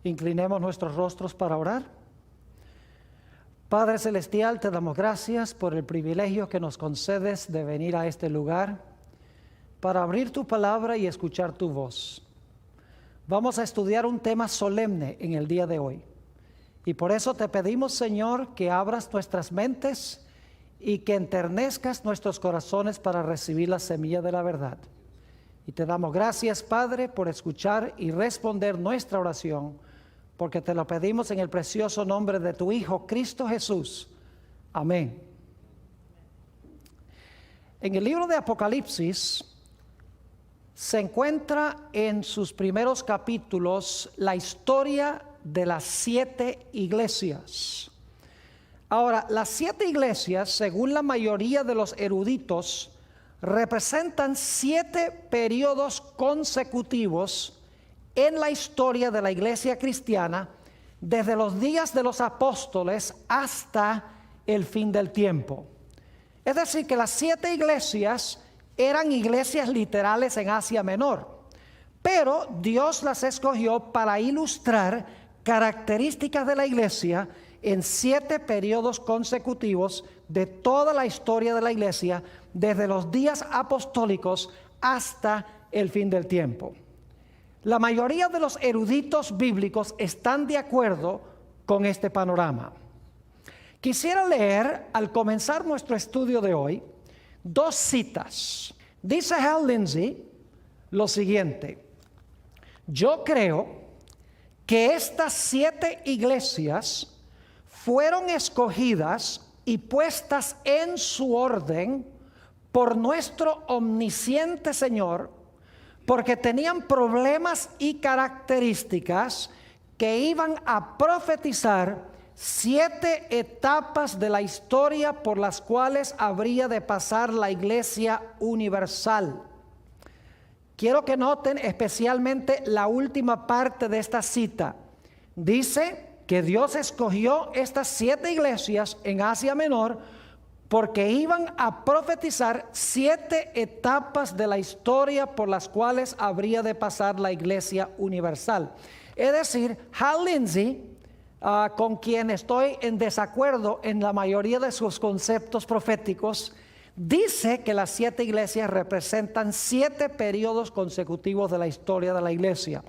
Inclinemos nuestros rostros para orar. Padre Celestial, te damos gracias por el privilegio que nos concedes de venir a este lugar para abrir tu palabra y escuchar tu voz. Vamos a estudiar un tema solemne en el día de hoy. Y por eso te pedimos, Señor, que abras nuestras mentes y que enternezcas nuestros corazones para recibir la semilla de la verdad. Y te damos gracias, Padre, por escuchar y responder nuestra oración, porque te lo pedimos en el precioso nombre de tu Hijo, Cristo Jesús. Amén. En el libro de Apocalipsis se encuentra en sus primeros capítulos la historia de las 7 iglesias. Ahora, las 7 iglesias, según la mayoría de los eruditos, representan 7 periodos consecutivos en la historia de la iglesia cristiana, desde los días de los apóstoles hasta el fin del tiempo. Es decir, que las 7 iglesias eran iglesias literales en Asia Menor, pero Dios las escogió para ilustrar características de la iglesia en 7 periodos consecutivos de toda la historia de la iglesia, desde los días apostólicos hasta el fin del tiempo. La mayoría de los eruditos bíblicos están de acuerdo con este panorama. Quisiera leer, al comenzar nuestro estudio de hoy, 2 citas. Dice Hal Lindsey lo siguiente: yo creo que estas 7 iglesias fueron escogidas y puestas en su orden por nuestro omnisciente Señor, porque tenían problemas y características que iban a profetizar 7 etapas de la historia por las cuales habría de pasar la iglesia universal. Quiero que noten especialmente la última parte de esta cita. Dice que Dios escogió estas 7 iglesias en Asia Menor porque iban a profetizar 7 etapas de la historia por las cuales habría de pasar la iglesia universal. Es decir, Hal Lindsey, con quien estoy en desacuerdo en la mayoría de sus conceptos proféticos, dice que las 7 iglesias representan 7 periodos consecutivos de la historia de la iglesia.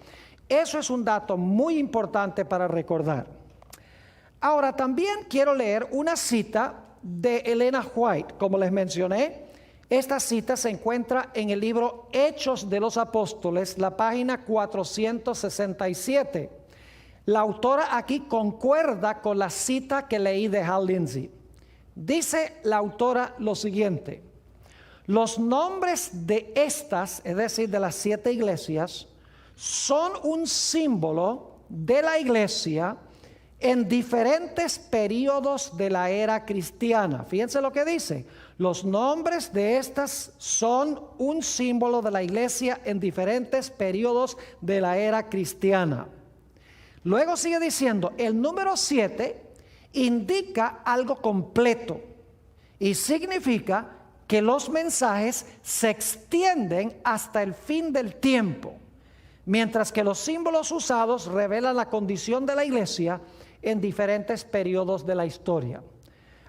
Eso es un dato muy importante para recordar. Ahora, también quiero leer una cita de Elena White. Como les mencioné, esta cita se encuentra en el libro Hechos de los Apóstoles, la página 467. La autora aquí concuerda con la cita que leí de Hal Lindsey. Dice la autora lo siguiente: los nombres de estas, es decir, de las 7 iglesias, son un símbolo de la iglesia en diferentes periodos de la era cristiana. Fíjense lo que dice: los nombres de estas son un símbolo de la iglesia en diferentes periodos de la era cristiana. Luego sigue diciendo, el número 7 indica algo completo y significa que los mensajes se extienden hasta el fin del tiempo, mientras que los símbolos usados revelan la condición de la iglesia en diferentes periodos de la historia.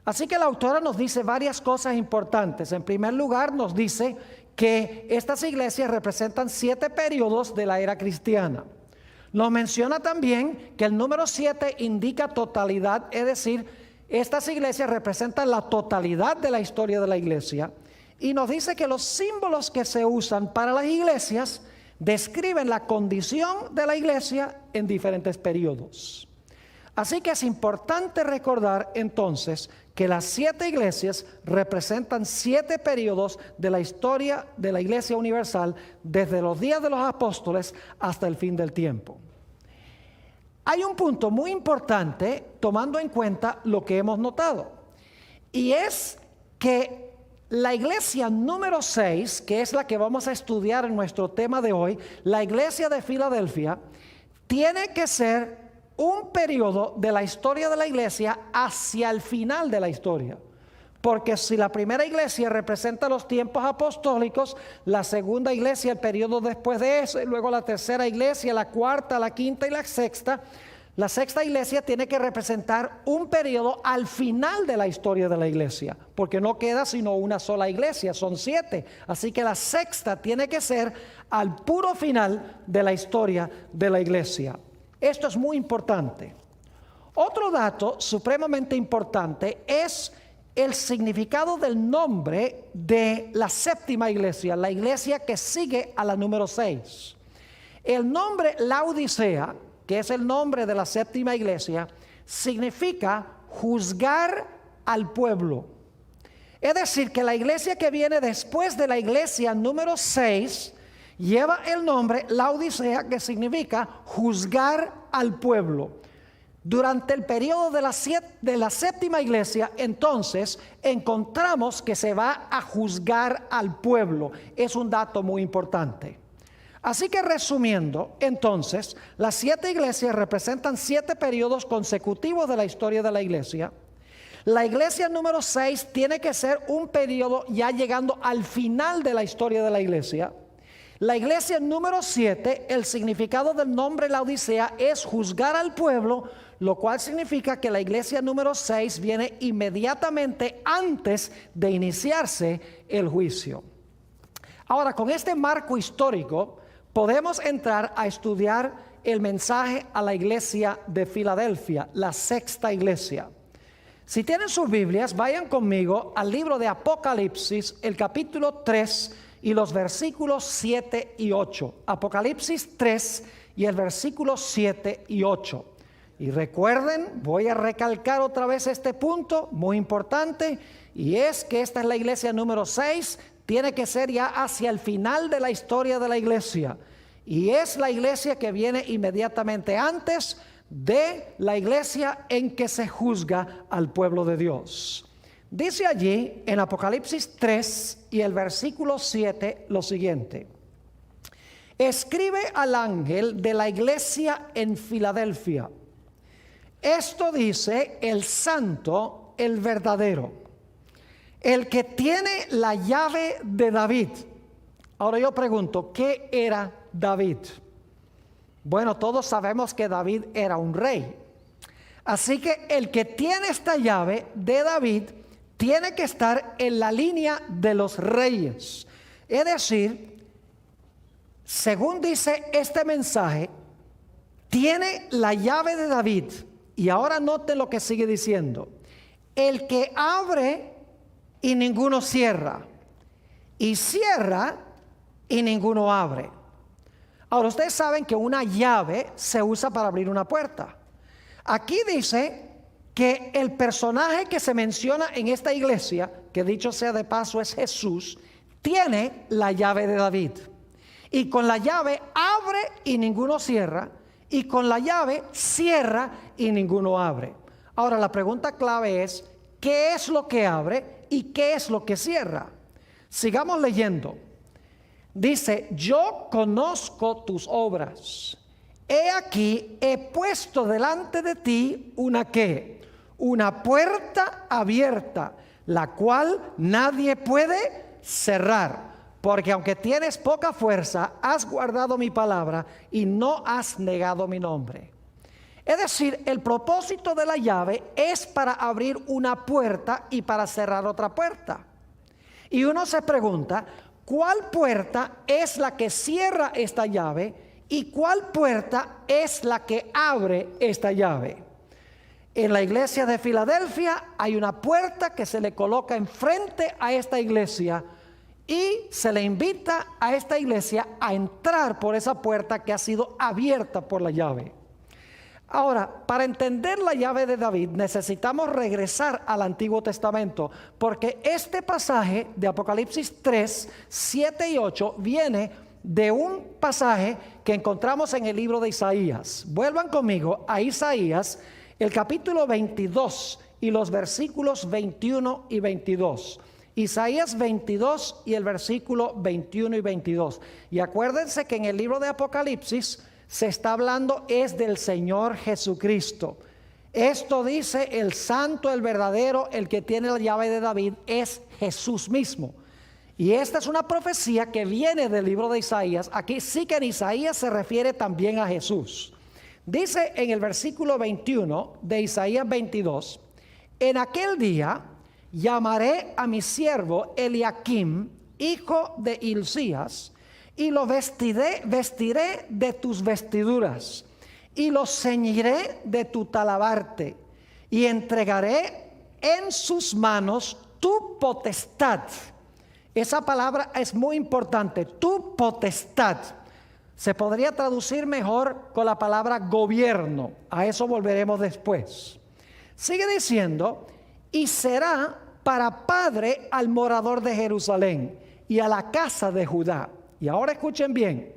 Así que la autora nos dice varias cosas importantes. En primer lugar, nos dice que estas iglesias representan 7 periodos de la era cristiana. Nos menciona también que el número 7 indica totalidad, es decir, estas iglesias representan la totalidad de la historia de la iglesia. Y nos dice que los símbolos que se usan para las iglesias describen la condición de la iglesia en diferentes periodos. Así que es importante recordar entonces que las 7 iglesias representan 7 periodos de la historia de la iglesia universal, desde los días de los apóstoles hasta el fin del tiempo. Hay un punto muy importante tomando en cuenta lo que hemos notado, y es que la iglesia número 6, que es la que vamos a estudiar en nuestro tema de hoy, la iglesia de Filadelfia, tiene que ser un periodo de la historia de la iglesia hacia el final de la historia. porque si la primera iglesia representa los tiempos apostólicos, la segunda iglesia el periodo después de eso, y luego la tercera iglesia, la cuarta, la quinta y la sexta iglesia tiene que representar un periodo al final de la historia de la iglesia, porque no queda sino una sola iglesia, son 7. Así que la sexta tiene que ser al puro final de la historia de la iglesia. Esto es muy importante. Otro dato supremamente importante es el significado del nombre de la séptima iglesia, la iglesia que sigue a la número 6. El nombre Laodicea, que es el nombre de la séptima iglesia, significa juzgar al pueblo. Es decir, que la iglesia que viene después de la iglesia número 6 lleva el nombre Laodicea, que significa juzgar al pueblo. Durante el periodo de la séptima iglesia, entonces, encontramos que se va a juzgar al pueblo. Es un dato muy importante. Así que resumiendo, entonces, las 7 iglesias representan 7 periodos consecutivos de la historia de la iglesia. La iglesia número 6 tiene que ser un periodo ya llegando al final de la historia de la iglesia. La iglesia número 7, el significado del nombre Laodicea es juzgar al pueblo, lo cual significa que la iglesia número 6 viene inmediatamente antes de iniciarse el juicio. Ahora, con este marco histórico, podemos entrar a estudiar el mensaje a la iglesia de Filadelfia, la sexta iglesia. Si tienen sus Biblias, vayan conmigo al libro de Apocalipsis, el capítulo 3 y los versículos 7 y 8. Apocalipsis 3 y el versículo 7 y 8. Y recuerden, voy a recalcar otra vez este punto muy importante, y es que esta es la iglesia número 6, tiene que ser ya hacia el final de la historia de la iglesia. Y es la iglesia que viene inmediatamente antes de la iglesia en que se juzga al pueblo de Dios. Dice allí en Apocalipsis 3 y el versículo 7 lo siguiente: escribe al ángel de la iglesia en Filadelfia, esto dice el santo, el verdadero, el que tiene la llave de David. Ahora yo pregunto, ¿qué era David? Bueno, todos sabemos que David era un rey. Así que el que tiene esta llave de David tiene que estar en la línea de los reyes. Es decir, según dice este mensaje, tiene la llave de David. Y ahora noten lo que sigue diciendo: el que abre y ninguno cierra, y cierra y ninguno abre. Ahora, ustedes saben que una llave se usa para abrir una puerta. Aquí dice que el personaje que se menciona en esta iglesia, que dicho sea de paso es Jesús, tiene la llave de David. Y con la llave abre y ninguno cierra, y con la llave cierra y ninguno abre. Ahora, la pregunta clave es: ¿qué es lo que abre y qué es lo que cierra? Sigamos leyendo. Dice: yo conozco tus obras. He aquí, he puesto delante de ti una ¿qué? Una puerta abierta, la cual nadie puede cerrar. Porque aunque tienes poca fuerza, has guardado mi palabra y no has negado mi nombre. Es decir, el propósito de la llave es para abrir una puerta y para cerrar otra puerta. Y uno se pregunta, ¿cuál puerta es la que cierra esta llave y cuál puerta es la que abre esta llave? En la iglesia de Filadelfia hay una puerta que se le coloca enfrente a esta iglesia y se le invita a esta iglesia a entrar por esa puerta que ha sido abierta por la llave. Ahora, para entender la llave de David necesitamos regresar al Antiguo Testamento, porque este pasaje de Apocalipsis 3, 7 y 8 viene de un pasaje que encontramos en el libro de Isaías. Vuelvan conmigo a Isaías, el capítulo 22 y los versículos 21 y 22. Isaías 22 y el versículo 21 y 22. Y acuérdense que en el libro de Apocalipsis se está hablando es del Señor Jesucristo. Esto dice el santo, el verdadero, el que tiene la llave de David, es Jesús mismo. Y esta es una profecía que viene del libro de Isaías. Aquí sí que en Isaías se refiere también a Jesús. Dice en el versículo 21 de Isaías 22, en aquel día llamaré a mi siervo Eliakim, hijo de Hilcías, y lo vestiré de tus vestiduras, y lo ceñiré de tu talabarte, y entregaré en sus manos tu potestad. Esa palabra es muy importante, tu potestad. Se podría traducir mejor con la palabra gobierno. A eso volveremos después. Sigue diciendo, y será para padre al morador de Jerusalén y a la casa de Judá. Y ahora escuchen bien.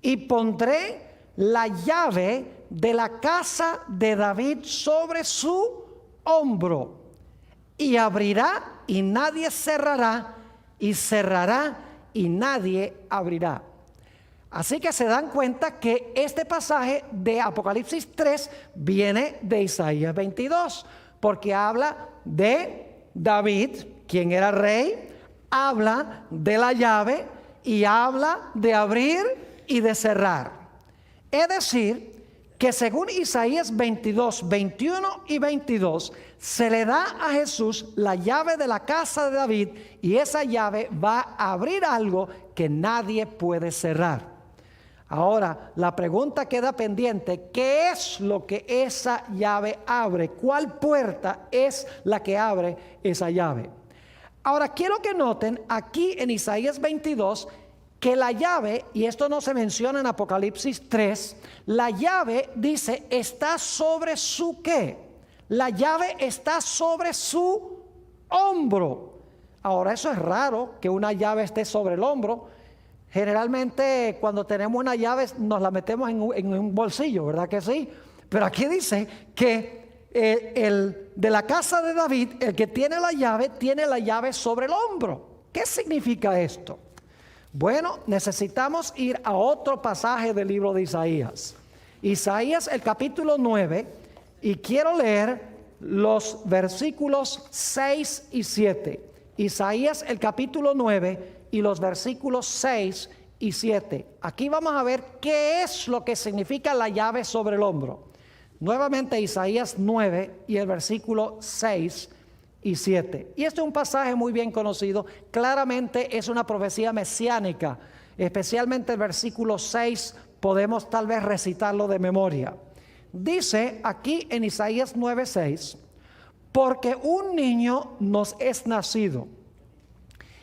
Y pondré la llave de la casa de David sobre su hombro. Y abrirá y nadie cerrará, y cerrará y nadie abrirá. Así que se dan cuenta que este pasaje de Apocalipsis 3 viene de Isaías 22, porque habla de David, quien era rey, habla de la llave y habla de abrir y de cerrar. Es decir, que según Isaías 22, 21 y 22, se le da a Jesús la llave de la casa de David, y esa llave va a abrir algo que nadie puede cerrar. Ahora, la pregunta queda pendiente: ¿qué es lo que esa llave abre? ¿Cuál puerta es la que abre esa llave? Ahora, quiero que noten aquí en Isaías 22 que la llave, y esto no se menciona en Apocalipsis 3, la llave dice está sobre su ¿qué? La llave está sobre su hombro. Ahora, eso es raro que una llave esté sobre el hombro. Generalmente cuando tenemos una llave nos la metemos en un bolsillo, ¿verdad que sí? Pero aquí dice que el de la casa de David, el que tiene la llave sobre el hombro. ¿Qué significa esto? Bueno, necesitamos ir a otro pasaje del libro de Isaías. Isaías, el capítulo 9, y quiero leer los versículos 6 y 7. Isaías, el capítulo 9 y los versículos 6 y 7. Aquí vamos a ver qué es lo que significa la llave sobre el hombro. Nuevamente Isaías 9 y el versículo 6 y 7. Y este es un pasaje muy bien conocido. Claramente es una profecía mesiánica. Especialmente el versículo 6 podemos tal vez recitarlo de memoria. Dice aquí en Isaías 9:6, porque un niño nos es nacido,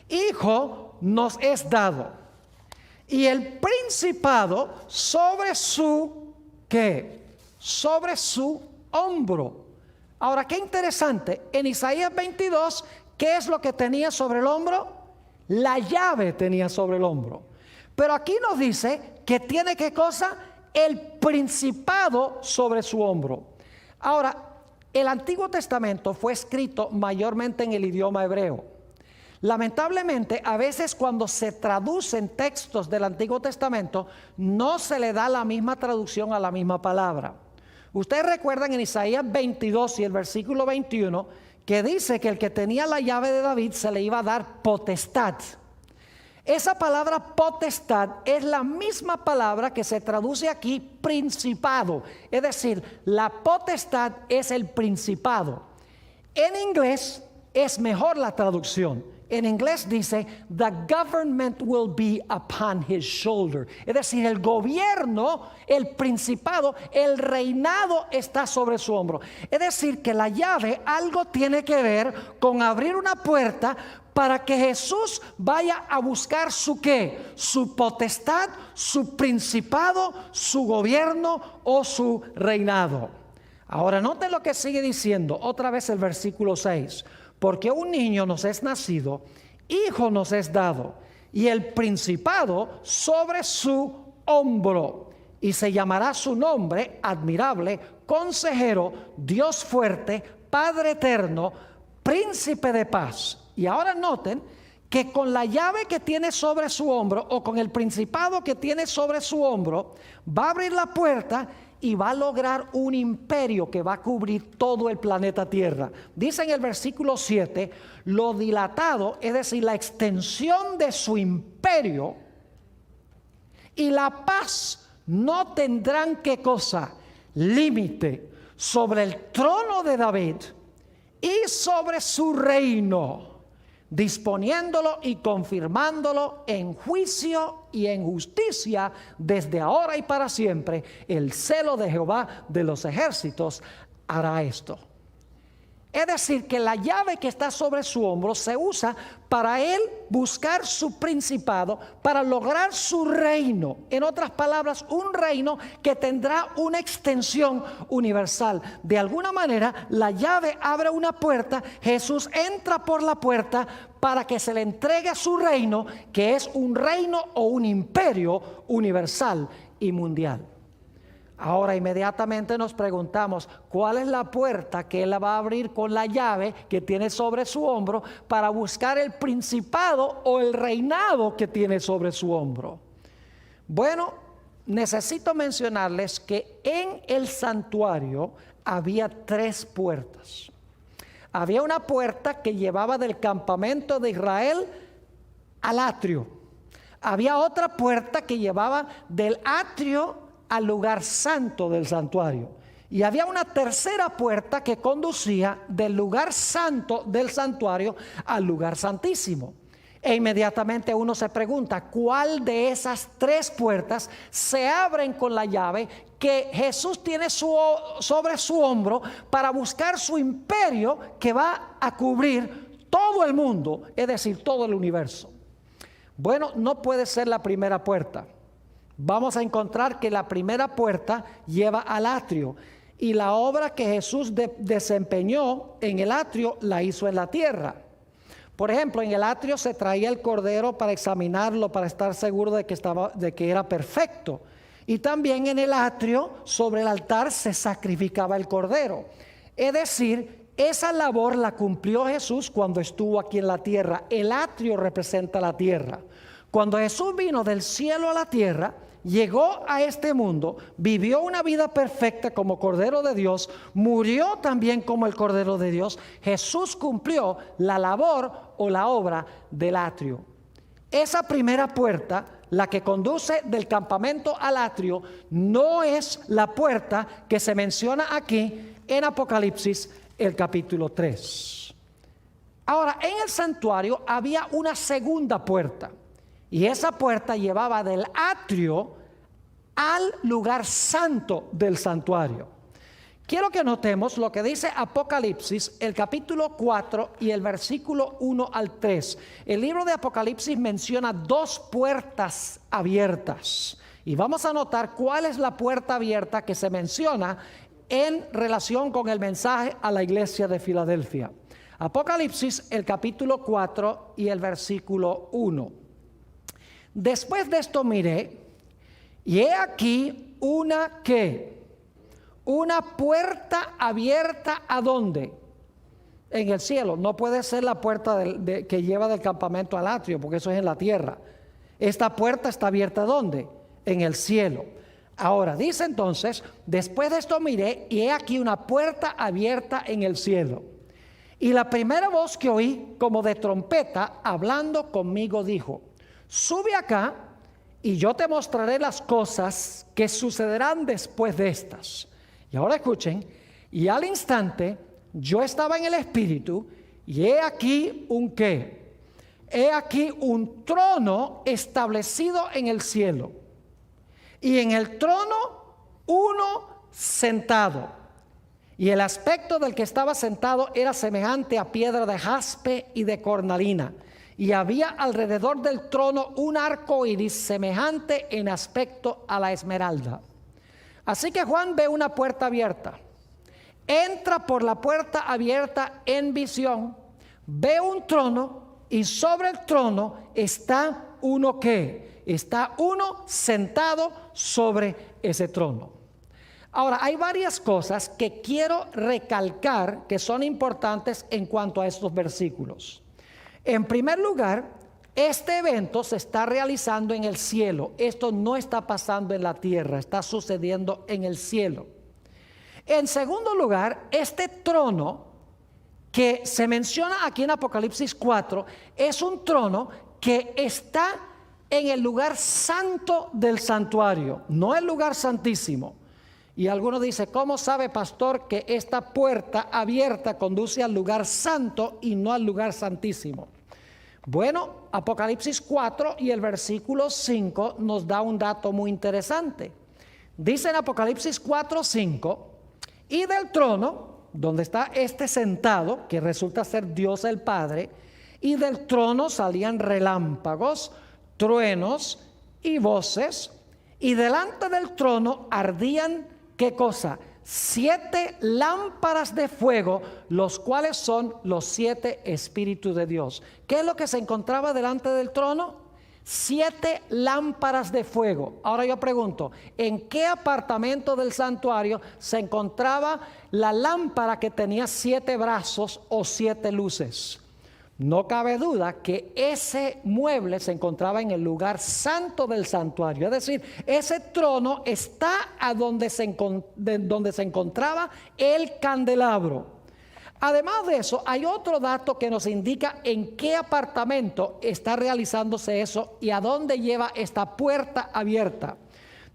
hijo nos es dado, y el principado sobre su ¿qué? Sobre su hombro. Ahora, qué interesante, en Isaías 22, ¿qué es lo que tenía sobre el hombro? La llave tenía sobre el hombro. Pero aquí nos dice que tiene ¿qué cosa? El principado sobre su hombro. Ahora, el Antiguo Testamento fue escrito mayormente en el idioma hebreo. Lamentablemente, a veces cuando se traducen textos del Antiguo Testamento, no se le da la misma traducción a la misma palabra. Ustedes recuerdan en Isaías 22 y el versículo 21, que dice que el que tenía la llave de David se le iba a dar potestad. Esa palabra potestad es la misma palabra que se traduce aquí principado. Es decir, la potestad es el principado. En inglés es mejor la traducción. En inglés dice, the government will be upon his shoulder. Es decir, el gobierno, el principado, el reinado está sobre su hombro. Es decir, que la llave algo tiene que ver con abrir una puerta para que Jesús vaya a buscar su ¿qué? Su potestad, su principado, su gobierno o su reinado. Ahora noten lo que sigue diciendo, otra vez el versículo 6. Porque un niño nos es nacido, hijo nos es dado, y el principado sobre su hombro, y se llamará su nombre admirable, consejero, Dios fuerte, Padre eterno, príncipe de paz. Y ahora noten que con la llave que tiene sobre su hombro, o con el principado que tiene sobre su hombro, va a abrir la puerta y va a lograr un imperio que va a cubrir todo el planeta Tierra. Dice en el versículo 7, lo dilatado, es decir, la extensión de su imperio y la paz no tendrán, ¿qué cosa? Límite sobre el trono de David y sobre su reino, disponiéndolo y confirmándolo en juicio y en justicia desde ahora y para siempre. El celo de Jehová de los ejércitos hará esto. Es decir, que la llave que está sobre su hombro se usa para él buscar su principado, para lograr su reino. En otras palabras, un reino que tendrá una extensión universal. De alguna manera, la llave abre una puerta, Jesús entra por la puerta para que se le entregue su reino, que es un reino o un imperio universal y mundial. Ahora inmediatamente nos preguntamos, ¿cuál es la puerta que él va a abrir con la llave que tiene sobre su hombro para buscar el principado o el reinado que tiene sobre su hombro? Bueno, necesito mencionarles que en el santuario había 3 puertas. Había una puerta que llevaba del campamento de Israel al atrio. Había otra puerta que llevaba del atrio al lugar santo del santuario. Y había una tercera puerta que conducía del lugar santo del santuario al lugar santísimo. E inmediatamente uno se pregunta, ¿cuál de esas 3 puertas se abren con la llave que Jesús tiene sobre su hombro para buscar su imperio que va a cubrir todo el mundo, es decir, todo el universo? Bueno, no puede ser la primera puerta. Vamos a encontrar que la primera puerta lleva al atrio y la obra que Jesús desempeñó en el atrio la hizo en la tierra. Por ejemplo, en el atrio se traía el cordero para examinarlo, para estar seguro de que era perfecto. Y también en el atrio, sobre el altar, se sacrificaba el cordero. Es decir, esa labor la cumplió Jesús cuando estuvo aquí en la tierra. El atrio representa la tierra. Cuando Jesús vino del cielo a la tierra, llegó a este mundo, vivió una vida perfecta como Cordero de Dios, murió también como el Cordero de Dios. Jesús cumplió la labor o la obra del atrio. Esa primera puerta, la que conduce del campamento al atrio, no es la puerta que se menciona aquí en Apocalipsis, el capítulo 3. Ahora, en el santuario había una segunda puerta. Y esa puerta llevaba del atrio al lugar santo del santuario. Quiero que notemos lo que dice Apocalipsis, el capítulo 4 y el versículo 1 al 3. El libro de Apocalipsis menciona 2 puertas abiertas. Y vamos a notar cuál es la puerta abierta que se menciona en relación con el mensaje a la iglesia de Filadelfia. Apocalipsis, el capítulo 4 y el versículo 1. Después de esto miré, y he aquí una puerta abierta. ¿A dónde? En el cielo. No puede ser la puerta que lleva del campamento al atrio, porque eso es en la tierra. Esta puerta está abierta ¿dónde? En el cielo. Ahora dice entonces, después de esto miré, y he aquí una puerta abierta en el cielo. Y la primera voz que oí, como de trompeta, hablando conmigo, dijo: sube acá y yo te mostraré las cosas que sucederán después de estas. Y ahora escuchen, y al instante yo estaba en el espíritu, y he aquí un ¿qué? He aquí un trono establecido en el cielo, y en el trono uno sentado. Y el aspecto del que estaba sentado era semejante a piedra de jaspe y de cornalina. Y había alrededor del trono un arco iris semejante en aspecto a la esmeralda. Así que Juan ve una puerta abierta. Entra por la puerta abierta en visión. Ve un trono y sobre el trono está uno ¿qué? Está uno sentado sobre ese trono. Ahora, hay varias cosas que quiero recalcar que son importantes en cuanto a estos versículos. En primer lugar, Este evento se está realizando en el cielo. Esto no está pasando en la tierra, está sucediendo en el cielo. En segundo lugar, este trono que se menciona aquí en Apocalipsis 4 es un trono que está en el lugar santo del santuario, no el lugar santísimo. Y algunos dicen, ¿cómo sabe, pastor, que esta puerta abierta conduce al lugar santo y no al lugar santísimo? Bueno, Apocalipsis 4 y el versículo 5 nos da un dato muy interesante. Dice en Apocalipsis 4:5, y del trono, donde está este sentado, que resulta ser Dios el Padre, y del trono salían relámpagos, truenos y voces, y delante del trono ardían, ¿qué cosa? 7 lámparas de fuego, los cuales son los 7 espíritus de Dios. ¿Qué es lo que se encontraba delante del trono? 7 lámparas de fuego. Ahora yo pregunto, ¿en qué apartamento del santuario se encontraba la lámpara que tenía 7 brazos o 7 luces? No cabe duda que ese mueble se encontraba en el lugar santo del santuario. Es decir, ese trono está a donde se encontraba el candelabro. Además de eso, hay otro dato que nos indica en qué apartamento está realizándose eso y a dónde lleva esta puerta abierta.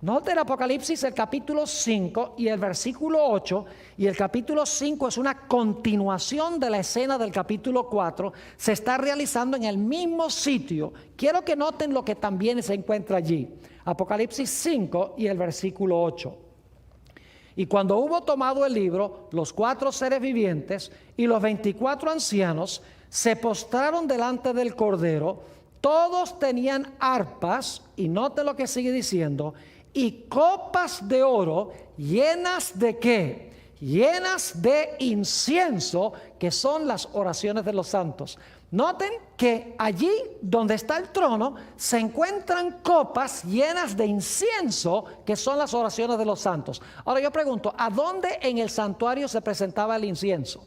Note el Apocalipsis, el capítulo 5 y el versículo 8, y el capítulo 5 es una continuación de la escena del capítulo 4, se está realizando en el mismo sitio. Quiero que noten lo que también se encuentra allí. Apocalipsis 5 y el versículo 8. Y cuando hubo tomado el libro, los 4 seres vivientes y los 24 ancianos se postraron delante del Cordero. Todos tenían arpas, y note lo que sigue diciendo, y copas de oro llenas de ¿qué? Llenas de incienso, que son las oraciones de los santos. Noten que allí donde está el trono se encuentran copas llenas de incienso, que son las oraciones de los santos. Ahora yo pregunto, ¿a dónde en el santuario se presentaba el incienso?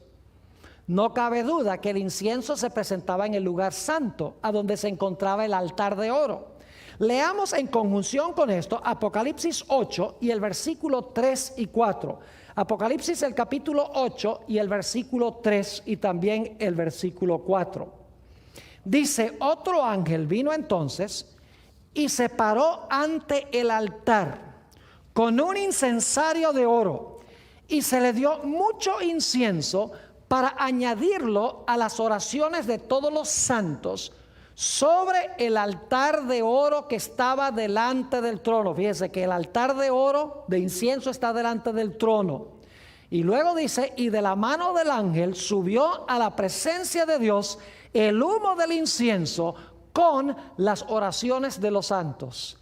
No cabe duda que el incienso se presentaba en el lugar santo, a donde se encontraba el altar de oro. Leamos en conjunción con esto Apocalipsis 8 y el versículo 3 y 4. Apocalipsis el capítulo 8 y el versículo 3 y también el versículo 4. Dice, otro ángel vino entonces y se paró ante el altar con un incensario de oro, y se le dio mucho incienso para añadirlo a las oraciones de todos los santos sobre el altar de oro que estaba delante del trono. Fíjese que el altar de oro, de incienso, está delante del trono. Y luego dice, y de la mano del ángel subió a la presencia de Dios el humo del incienso con las oraciones de los santos.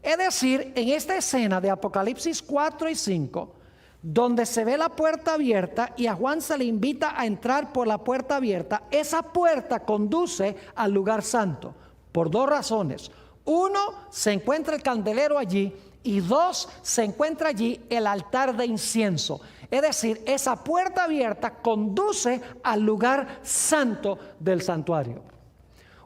Es decir, en esta escena de Apocalipsis 4 y 5, donde se ve la puerta abierta y a Juan se le invita a entrar por la puerta abierta, esa puerta conduce al lugar santo por 2 razones. 1, se encuentra el candelero allí, y 2, se encuentra allí el altar de incienso. Es decir, esa puerta abierta conduce al lugar santo del santuario.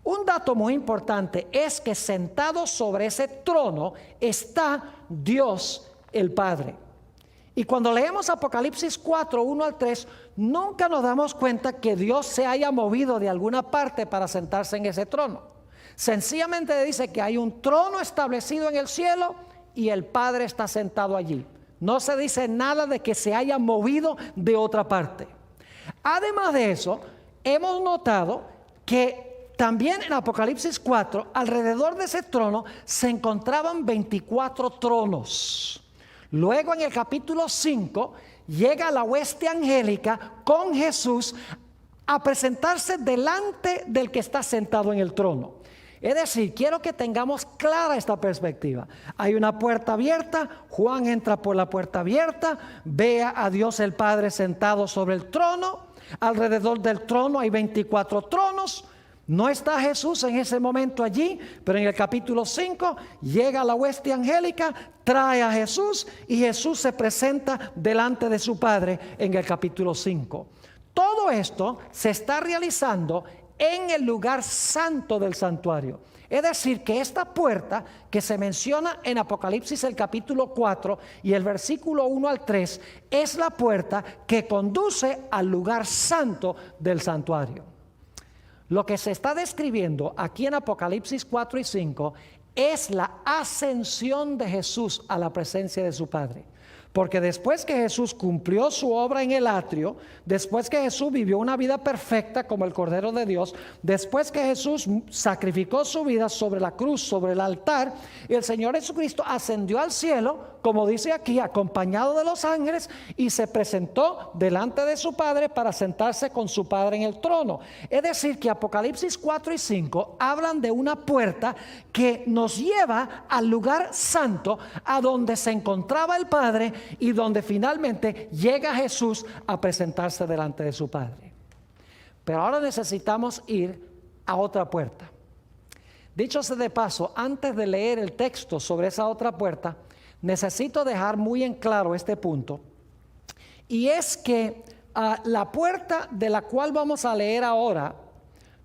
Un dato muy importante es que sentado sobre ese trono está Dios el Padre. Y cuando leemos Apocalipsis 4, 1 al 3, nunca nos damos cuenta que Dios se haya movido de alguna parte para sentarse en ese trono. Sencillamente dice que hay un trono establecido en el cielo y el Padre está sentado allí. No se dice nada de que se haya movido de otra parte. Además de eso, hemos notado que también en Apocalipsis 4, alrededor de ese trono se encontraban 24 tronos. Luego en el capítulo 5 llega la hueste angélica con Jesús a presentarse delante del que está sentado en el trono. Es decir, quiero que tengamos clara esta perspectiva. Hay una puerta abierta, Juan entra por la puerta abierta, ve a Dios el Padre sentado sobre el trono, alrededor del trono hay 24 tronos. No está Jesús en ese momento allí, pero en el capítulo 5 llega la hueste angélica, trae a Jesús y Jesús se presenta delante de su Padre en el capítulo 5. Todo esto se está realizando en el lugar santo del santuario. Es decir, que esta puerta que se menciona en Apocalipsis el capítulo 4 y el versículo 1 al 3 es la puerta que conduce al lugar santo del santuario. Lo que se está describiendo aquí en Apocalipsis 4 y 5 es la ascensión de Jesús a la presencia de su Padre. Porque después que Jesús cumplió su obra en el atrio, después que Jesús vivió una vida perfecta como el Cordero de Dios, después que Jesús sacrificó su vida sobre la cruz, sobre el altar, el Señor Jesucristo ascendió al cielo, como dice aquí, acompañado de los ángeles, y se presentó delante de su Padre para sentarse con su Padre en el trono. Es decir, que Apocalipsis 4 y 5 hablan de una puerta que nos lleva al lugar santo, a donde se encontraba el Padre y donde finalmente llega Jesús a presentarse delante de su Padre. Pero ahora necesitamos ir a otra puerta. Dicho sea de paso, antes de leer el texto sobre esa otra puerta, necesito dejar muy en claro este punto, y es que la puerta de la cual vamos a leer ahora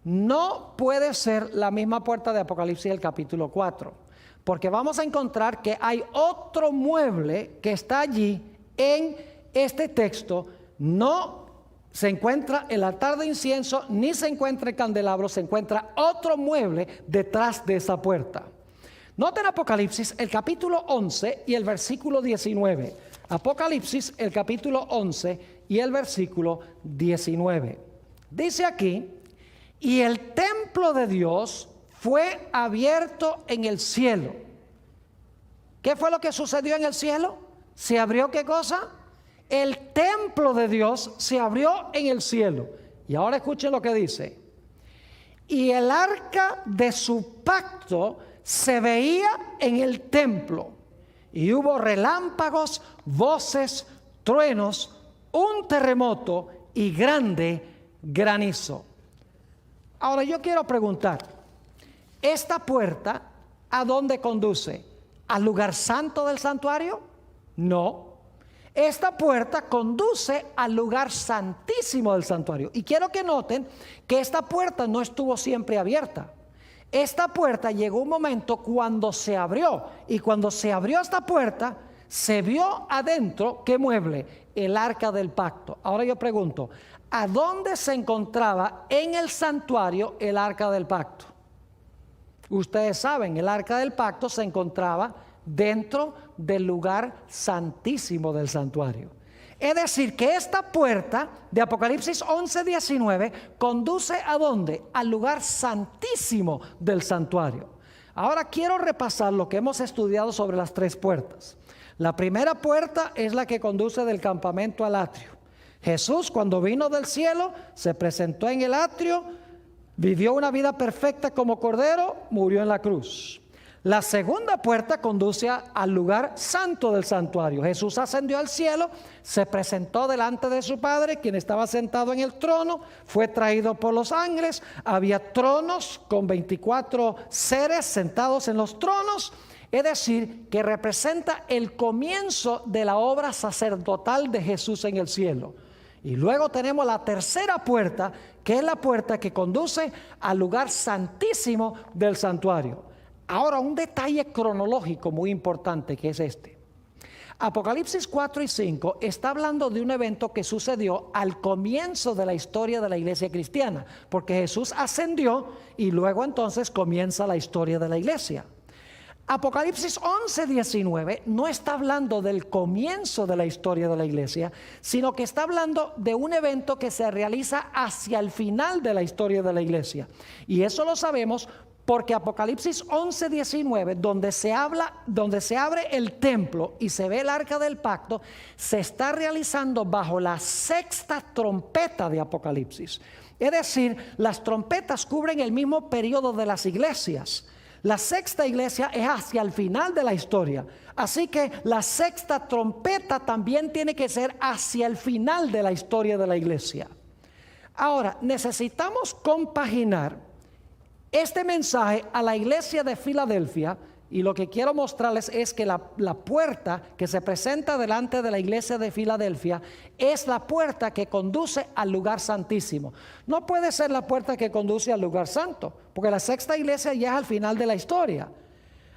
no puede ser la misma puerta de Apocalipsis del capítulo 4. Porque vamos a encontrar que hay otro mueble que está allí en este texto. No se encuentra el altar de incienso, ni se encuentra el candelabro, se encuentra otro mueble detrás de esa puerta. Noten Apocalipsis, el capítulo 11 y el versículo 19. Apocalipsis, el capítulo 11 y el versículo 19. Dice aquí: y el templo de Dios fue abierto en el cielo. ¿Qué fue lo que sucedió en el cielo? ¿Se abrió qué cosa? El templo de Dios se abrió en el cielo. Y ahora escuchen lo que dice: y el arca de su pacto se veía en el templo, y hubo relámpagos, voces, truenos, un terremoto y grande granizo. Ahora yo quiero preguntar, ¿esta puerta a dónde conduce? ¿Al lugar santo del santuario? No. Esta puerta conduce al lugar santísimo del santuario. Y quiero que noten que esta puerta no estuvo siempre abierta. Esta puerta llegó un momento cuando se abrió. Y cuando se abrió esta puerta, se vio adentro, ¿qué mueble? El arca del pacto. Ahora yo pregunto, ¿a dónde se encontraba en el santuario el arca del pacto? Ustedes saben, el arca del pacto se encontraba dentro del lugar santísimo del santuario. Es decir, que esta puerta de Apocalipsis 11:19 conduce ¿a dónde? Al lugar santísimo del santuario. Ahora quiero repasar lo que hemos estudiado sobre las tres puertas. La primera puerta es la que conduce del campamento al atrio. Jesús, cuando vino del cielo, se presentó en el atrio, vivió una vida perfecta como cordero, murió en la cruz. La segunda puerta conduce al lugar santo del santuario. Jesús ascendió al cielo, se presentó delante de su Padre, quien estaba sentado en el trono, fue traído por los ángeles, había tronos con 24 seres sentados en los tronos, es decir, que representa el comienzo de la obra sacerdotal de Jesús en el cielo. Y luego tenemos la tercera puerta, que es la puerta que conduce al lugar santísimo del santuario. Ahora, un detalle cronológico muy importante, que es este. Apocalipsis 4 y 5 está hablando de un evento que sucedió al comienzo de la historia de la iglesia cristiana, porque Jesús ascendió y luego entonces comienza la historia de la iglesia. Apocalipsis 11:19 no está hablando del comienzo de la historia de la iglesia, sino que está hablando de un evento que se realiza hacia el final de la historia de la iglesia. Y eso lo sabemos porque Apocalipsis 11:19, donde se abre el templo y se ve el arca del pacto, se está realizando bajo la sexta trompeta de Apocalipsis. Es decir, las trompetas cubren el mismo periodo de las iglesias. La sexta iglesia es hacia el final de la historia. Así que la sexta trompeta también tiene que ser hacia el final de la historia de la iglesia. Ahora, necesitamos compaginar este mensaje a la iglesia de Filadelfia Y lo que quiero mostrarles es que la puerta que se presenta delante de la iglesia de Filadelfia es la puerta que conduce al lugar santísimo. No puede ser la puerta que conduce al lugar santo, porque la sexta iglesia ya es al final de la historia.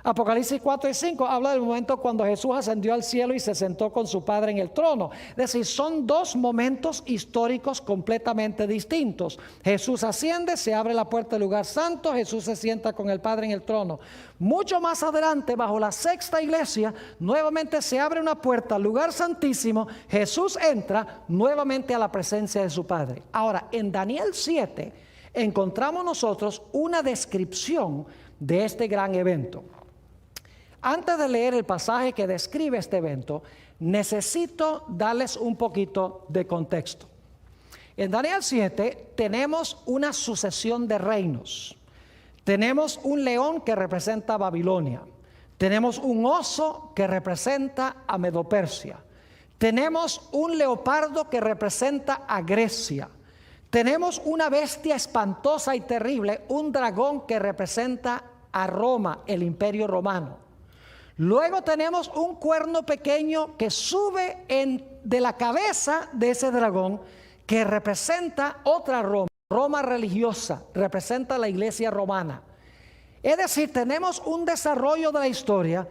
Apocalipsis 4 y 5 habla del momento cuando Jesús ascendió al cielo y se sentó con su Padre en el trono. Es decir, son dos momentos históricos completamente distintos. Jesús asciende, se abre la puerta del lugar santo, Jesús se sienta con el Padre en el trono. Mucho más adelante, bajo la sexta iglesia, nuevamente se abre una puerta al lugar santísimo, Jesús entra nuevamente a la presencia de su Padre. Ahora, en Daniel 7 encontramos nosotros una descripción de este gran evento. Antes de leer el pasaje que describe este evento, necesito darles un poquito de contexto. En Daniel 7 tenemos una sucesión de reinos. Tenemos un león que representa a Babilonia. Tenemos un oso que representa a Medo-Persia. Tenemos un leopardo que representa a Grecia. Tenemos una bestia espantosa y terrible, un dragón que representa a Roma, el imperio romano. Luego tenemos un cuerno pequeño que sube de la cabeza de ese dragón, que representa otra Roma, Roma religiosa, representa la iglesia romana. Es decir, tenemos un desarrollo de la historia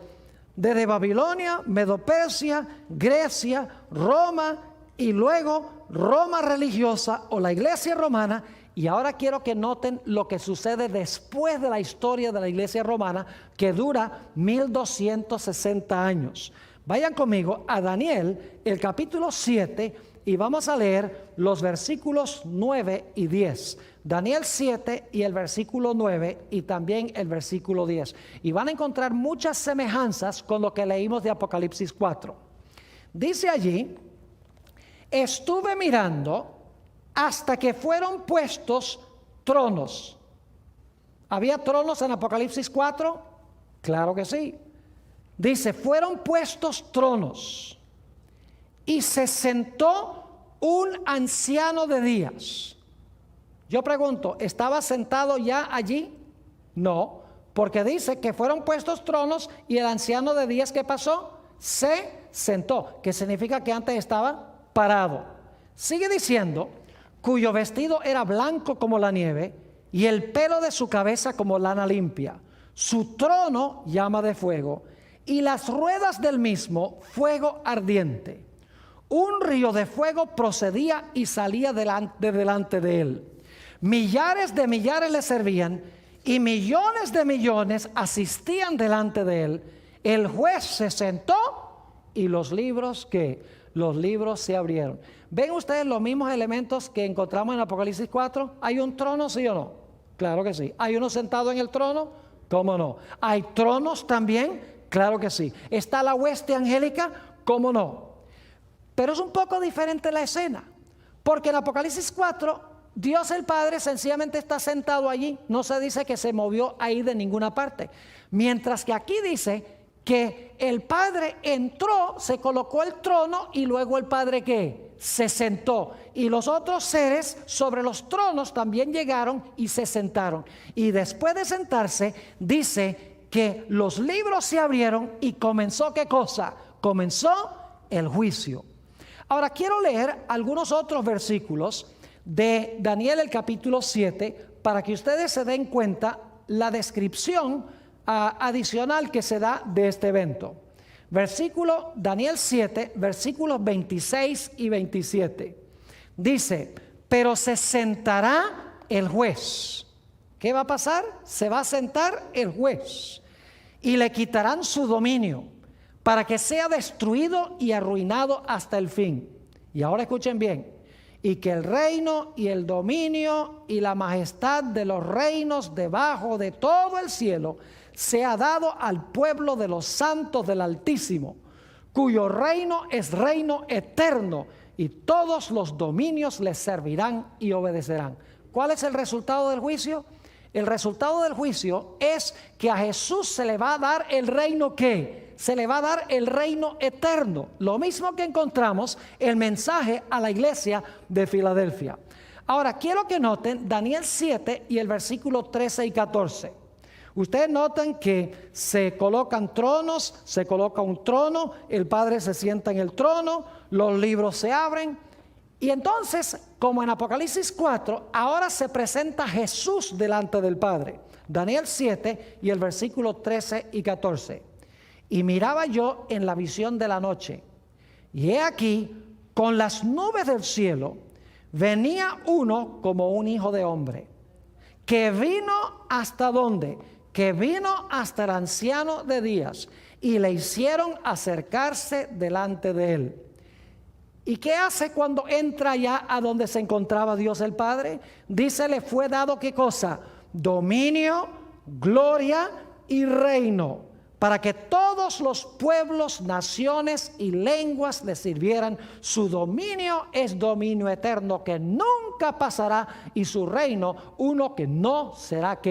desde Babilonia, Medo-Persia, Grecia, Roma y luego Roma religiosa o la iglesia romana. Y ahora quiero que noten lo que sucede después de la historia de la iglesia romana, que dura 1260 años. Vayan conmigo a Daniel, el capítulo 7, y vamos a leer los versículos 9 y 10. Daniel 7 y el versículo 9 y también el versículo 10. Y van a encontrar muchas semejanzas con lo que leímos de Apocalipsis 4. Dice allí: estuve mirando hasta que fueron puestos tronos. ¿Había tronos en Apocalipsis 4? Claro que sí. Dice, fueron puestos tronos y se sentó un anciano de días. Yo pregunto, ¿estaba sentado ya allí? No, porque dice que fueron puestos tronos y el anciano de días, ¿qué pasó? Se sentó, que significa que antes estaba parado. Sigue diciendo, cuyo vestido era blanco como la nieve y el pelo de su cabeza como lana limpia. Su trono llama de fuego y las ruedas del mismo fuego ardiente. Un río de fuego procedía y salía delante de él. Millares de millares le servían y millones de millones asistían delante de él. El juez se sentó y los libros, ¿qué? Los libros se abrieron. ¿Ven ustedes los mismos elementos que encontramos en Apocalipsis 4? ¿Hay un trono, sí o no? Claro que sí. ¿Hay uno sentado en el trono? ¿Cómo no? ¿Hay tronos también? Claro que sí. ¿Está la hueste angélica? ¿Cómo no? Pero es un poco diferente la escena, porque en Apocalipsis 4, Dios el Padre sencillamente está sentado allí. No se dice que se movió ahí de ninguna parte. Mientras que aquí dice que el Padre entró, se colocó el trono y luego el Padre ¿qué? Se sentó. Y los otros seres sobre los tronos también llegaron y se sentaron. Y después de sentarse, dice que los libros se abrieron y comenzó ¿qué cosa? Comenzó el juicio. Ahora quiero leer algunos otros versículos de Daniel el capítulo 7 para que ustedes se den cuenta la descripción adicional que se da de este evento. Daniel 7, versículos 26 y 27. Dice, pero se sentará el juez. ¿Qué va a pasar? Se va a sentar el juez y le quitarán su dominio para que sea destruido y arruinado hasta el fin. Y ahora escuchen bien. Y que el reino y el dominio y la majestad de los reinos debajo de todo el cielo sea dado al pueblo de los santos del Altísimo, cuyo reino es reino eterno, y todos los dominios les servirán y obedecerán. ¿Cuál es el resultado del juicio? El resultado del juicio es que a Jesús se le va a dar el reino ¿qué? Se le va a dar el reino eterno. Lo mismo que encontramos el mensaje a la iglesia de Filadelfia. Ahora quiero que noten Daniel 7 y el versículo 13 y 14. Ustedes notan que se colocan tronos, se coloca un trono, el Padre se sienta en el trono, los libros se abren. Y entonces, como en Apocalipsis 4, ahora se presenta Jesús delante del Padre. Daniel 7 y el versículo 13 y 14. Y miraba yo en la visión de la noche, y he aquí, con las nubes del cielo, venía uno como un hijo de hombre, que vino hasta ¿dónde? Que vino hasta el anciano de días, y le hicieron acercarse delante de él. ¿Y qué hace cuando entra ya a donde se encontraba Dios el Padre? Dice, le fue dado ¿qué cosa? Dominio, gloria y reino, para que todos los pueblos, naciones y lenguas le sirvieran. Su dominio es dominio eterno que nunca pasará, y su reino uno que no será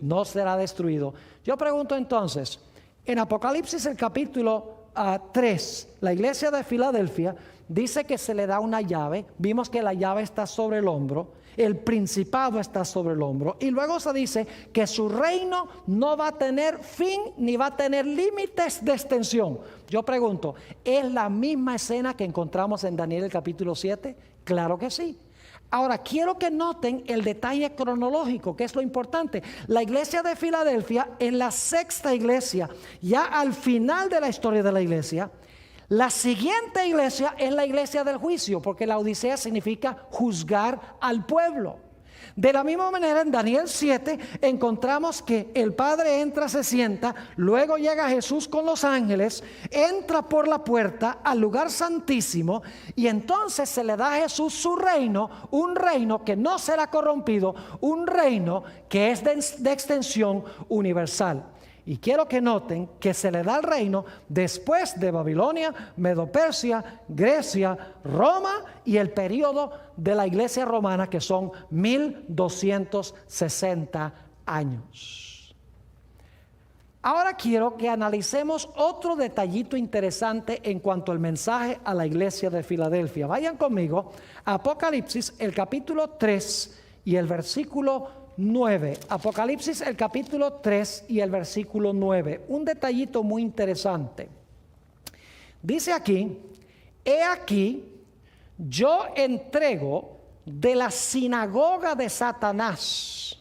no será destruido. Yo pregunto entonces, en Apocalipsis el capítulo 3, la iglesia de Filadelfia dice que se le da una llave. Vimos que la llave está sobre el hombro, el principado está sobre el hombro, y luego se dice que su reino no va a tener fin ni va a tener límites de extensión. Yo pregunto, ¿es la misma escena que encontramos en Daniel el capítulo 7? Claro que sí. Ahora, quiero que noten el detalle cronológico, que es lo importante. La iglesia de Filadelfia, en la sexta iglesia, ya al final de la historia de la iglesia, la siguiente iglesia es la iglesia del juicio, porque la Odisea significa juzgar al pueblo. De la misma manera, en Daniel 7 encontramos que el Padre entra, se sienta, luego llega Jesús con los ángeles, entra por la puerta al lugar santísimo, y entonces se le da a Jesús su reino, un reino que no será corrompido, un reino que es de extensión universal. Y quiero que noten que se le da el reino después de Babilonia, Medo-Persia, Grecia, Roma y el periodo de la iglesia romana, que son 1260 años. Ahora quiero que analicemos otro detallito interesante en cuanto al mensaje a la iglesia de Filadelfia. Vayan conmigo a Apocalipsis, el capítulo 3 y el versículo 9. Apocalipsis el capítulo 3 y el versículo 9. Un detallito muy interesante. Dice aquí, he aquí, yo entrego de la sinagoga de Satanás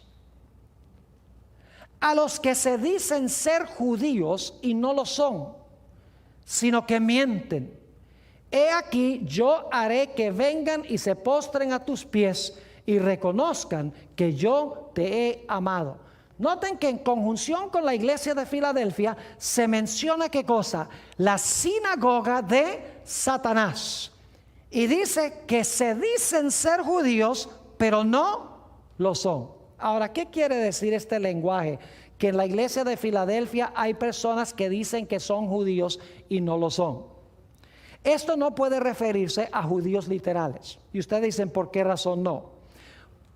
a los que se dicen ser judíos y no lo son, sino que mienten. He aquí, yo haré que vengan y se postren a tus pies y reconozcan que yo te he amado. Noten que en conjunción con la iglesia de Filadelfia se menciona ¿qué cosa? La sinagoga de Satanás. Y dice que se dicen ser judíos, pero no lo son. Ahora, ¿qué quiere decir este lenguaje? Que en la iglesia de Filadelfia hay personas que dicen que son judíos y no lo son. Esto no puede referirse a judíos literales. Y ustedes dicen, ¿por qué razón no?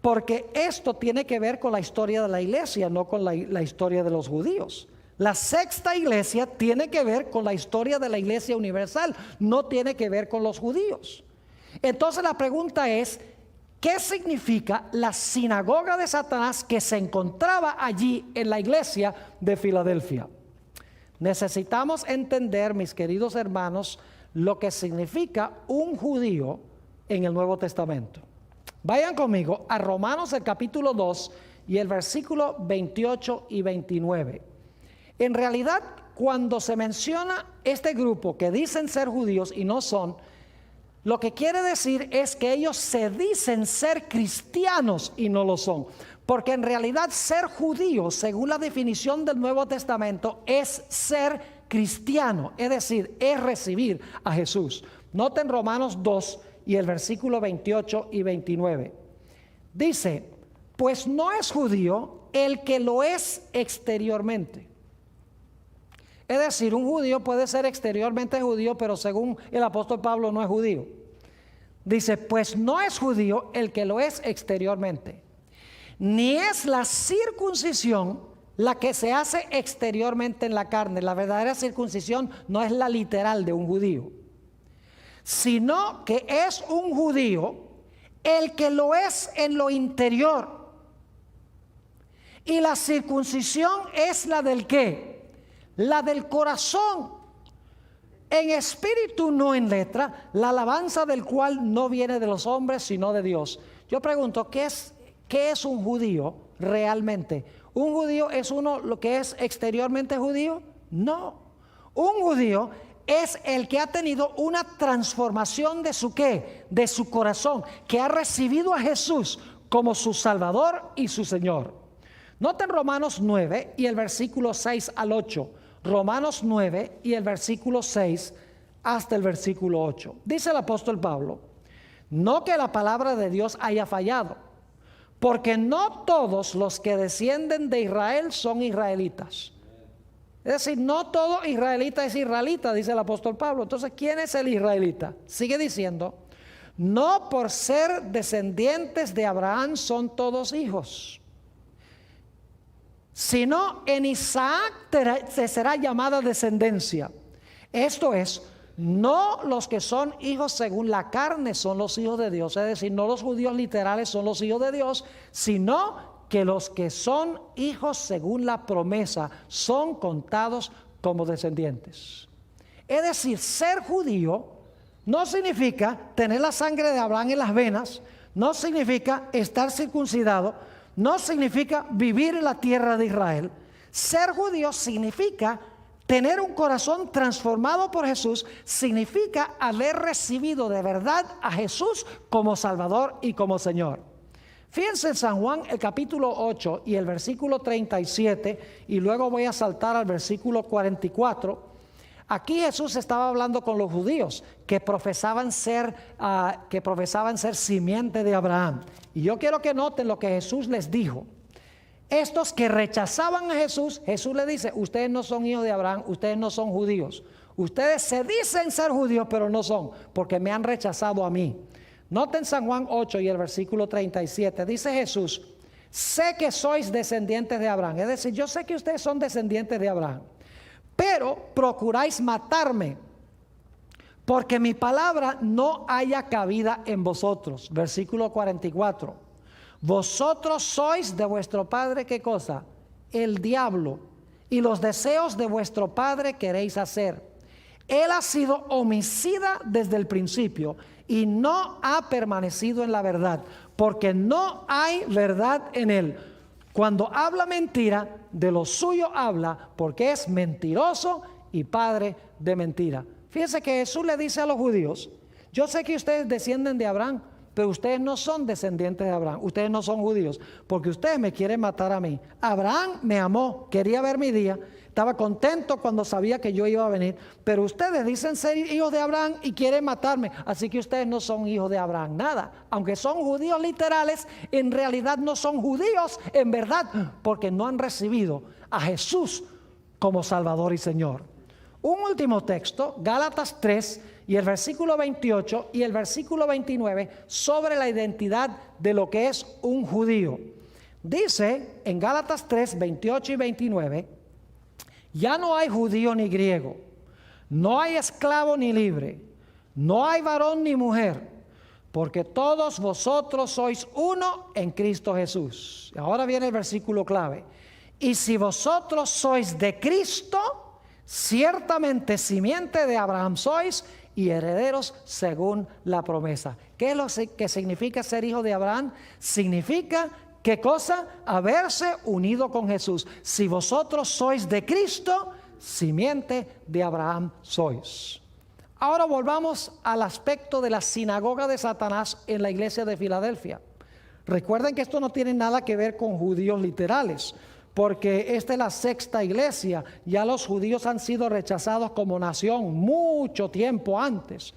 Porque esto tiene que ver con la historia de la iglesia, no con la historia de los judíos. La sexta iglesia tiene que ver con la historia de la iglesia universal, no tiene que ver con los judíos. Entonces la pregunta es, ¿qué significa la sinagoga de Satanás que se encontraba allí en la iglesia de Filadelfia? Necesitamos entender, mis queridos hermanos, lo que significa un judío en el Nuevo Testamento. Vayan conmigo a Romanos el capítulo 2 y el versículo 28 y 29. En realidad, cuando se menciona este grupo que dicen ser judíos y no son, lo que quiere decir es que ellos se dicen ser cristianos y no lo son. Porque en realidad ser judío, según la definición del Nuevo Testamento, es ser cristiano, es decir, es recibir a Jesús. Noten Romanos 2 y el versículo 28 y 29. Dice, pues no es judío el que lo es exteriormente. Es decir, un judío puede ser exteriormente judío, pero según el apóstol Pablo no es judío. Dice, pues no es judío el que lo es exteriormente, ni es la circuncisión la que se hace exteriormente en la carne. La verdadera circuncisión no es la literal de un judío, sino que es un judío el que lo es en lo interior, Y la circuncisión es la del ¿qué? La del corazón, en espíritu, no en letra, la alabanza del cual no viene de los hombres, sino de Dios. Yo pregunto, ¿qué es un judío realmente? ¿Un judío es uno lo que es exteriormente judío? No. Un judío es el que ha tenido una transformación de su ¿qué? De su corazón, que ha recibido a Jesús como su Salvador y su Señor. Noten Romanos 9 y el versículo 6 al 8. Romanos 9 y el versículo 6 hasta el versículo 8. Dice el apóstol Pablo: no que la palabra de Dios haya fallado, porque no todos los que descienden de Israel son israelitas. Es decir, no todo israelita es israelita, dice el apóstol Pablo. Entonces, ¿quién es el israelita? Sigue diciendo: no por ser descendientes de Abraham son todos hijos, sino en Isaac te será llamada descendencia. Esto es, no los que son hijos según la carne son los hijos de Dios, es decir, no los judíos literales son los hijos de Dios, sino que los que son hijos según la promesa son contados como descendientes. Es decir, ser judío no significa tener la sangre de Abraham en las venas, no significa estar circuncidado, no significa vivir en la tierra de Israel. Ser judío significa tener un corazón transformado por Jesús, significa haber recibido de verdad a Jesús como Salvador y como Señor. Fíjense en San Juan el capítulo 8 y el versículo 37, y luego voy a saltar al versículo 44. Aquí Jesús estaba hablando con los judíos que profesaban ser simiente de Abraham. Y yo quiero que noten lo que Jesús les dijo. Estos que rechazaban a Jesús, Jesús les dice: ustedes no son hijos de Abraham, ustedes no son judíos. Ustedes se dicen ser judíos, pero no son, porque me han rechazado a mí. Noten San Juan 8 y el versículo 37. Dice Jesús: sé que sois descendientes de Abraham. Es decir, yo sé que ustedes son descendientes de Abraham, pero procuráis matarme, porque mi palabra no haya cabida en vosotros. Versículo 44. Vosotros sois de vuestro padre, ¿qué cosa? El diablo, y los deseos de vuestro padre queréis hacer. Él ha sido homicida desde el principio y no ha permanecido en la verdad, porque no hay verdad en él. Cuando habla mentira, de lo suyo habla, porque es mentiroso y padre de mentira. Fíjense que Jesús le dice a los judíos: yo sé que ustedes descienden de Abraham, pero ustedes no son descendientes de Abraham, ustedes no son judíos, porque ustedes me quieren matar a mí. Abraham me amó, quería ver mi día, estaba contento cuando sabía que yo iba a venir, pero ustedes dicen ser hijos de Abraham y quieren matarme, así que ustedes no son hijos de Abraham, nada. Aunque son judíos literales, en realidad no son judíos en verdad, porque no han recibido a Jesús como Salvador y Señor. Un último texto, Gálatas 3 y el versículo 28 y el versículo 29, sobre la identidad de lo que es un judío. Dice en Gálatas 3, 28 y 29: ya no hay judío ni griego, no hay esclavo ni libre, no hay varón ni mujer, porque todos vosotros sois uno en Cristo Jesús. Ahora viene el versículo clave: y si vosotros sois de Cristo, ciertamente simiente de Abraham sois y herederos según la promesa. ¿Qué es lo que significa ser hijo de Abraham? Significa, ¿qué cosa? Haberse unido con Jesús. Si vosotros sois de Cristo, simiente de Abraham sois. Ahora volvamos al aspecto de la sinagoga de Satanás en la iglesia de Filadelfia. Recuerden que esto no tiene nada que ver con judíos literales, porque esta es la sexta iglesia. Ya los judíos han sido rechazados como nación mucho tiempo antes.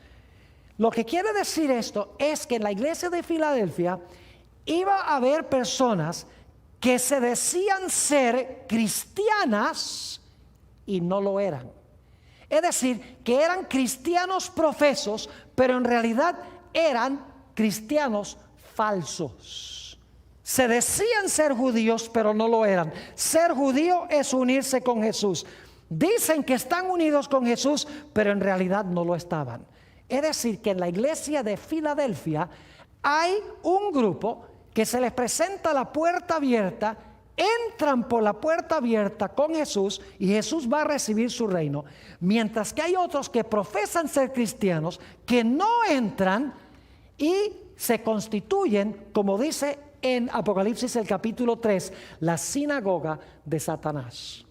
Lo que quiere decir esto es que en la iglesia de Filadelfia iba a haber personas que se decían ser cristianas y no lo eran. Es decir, que eran cristianos profesos, pero en realidad eran cristianos falsos. Se decían ser judíos, pero no lo eran. Ser judío es unirse con Jesús. Dicen que están unidos con Jesús, pero en realidad no lo estaban. Es decir, que en la iglesia de Filadelfia hay un grupo que se les presenta la puerta abierta entran por la puerta abierta con Jesús y Jesús va a recibir su reino. Mientras que hay otros que profesan ser cristianos, que no entran y se constituyen, como dice en Apocalipsis el capítulo 3, la sinagoga de Satanás.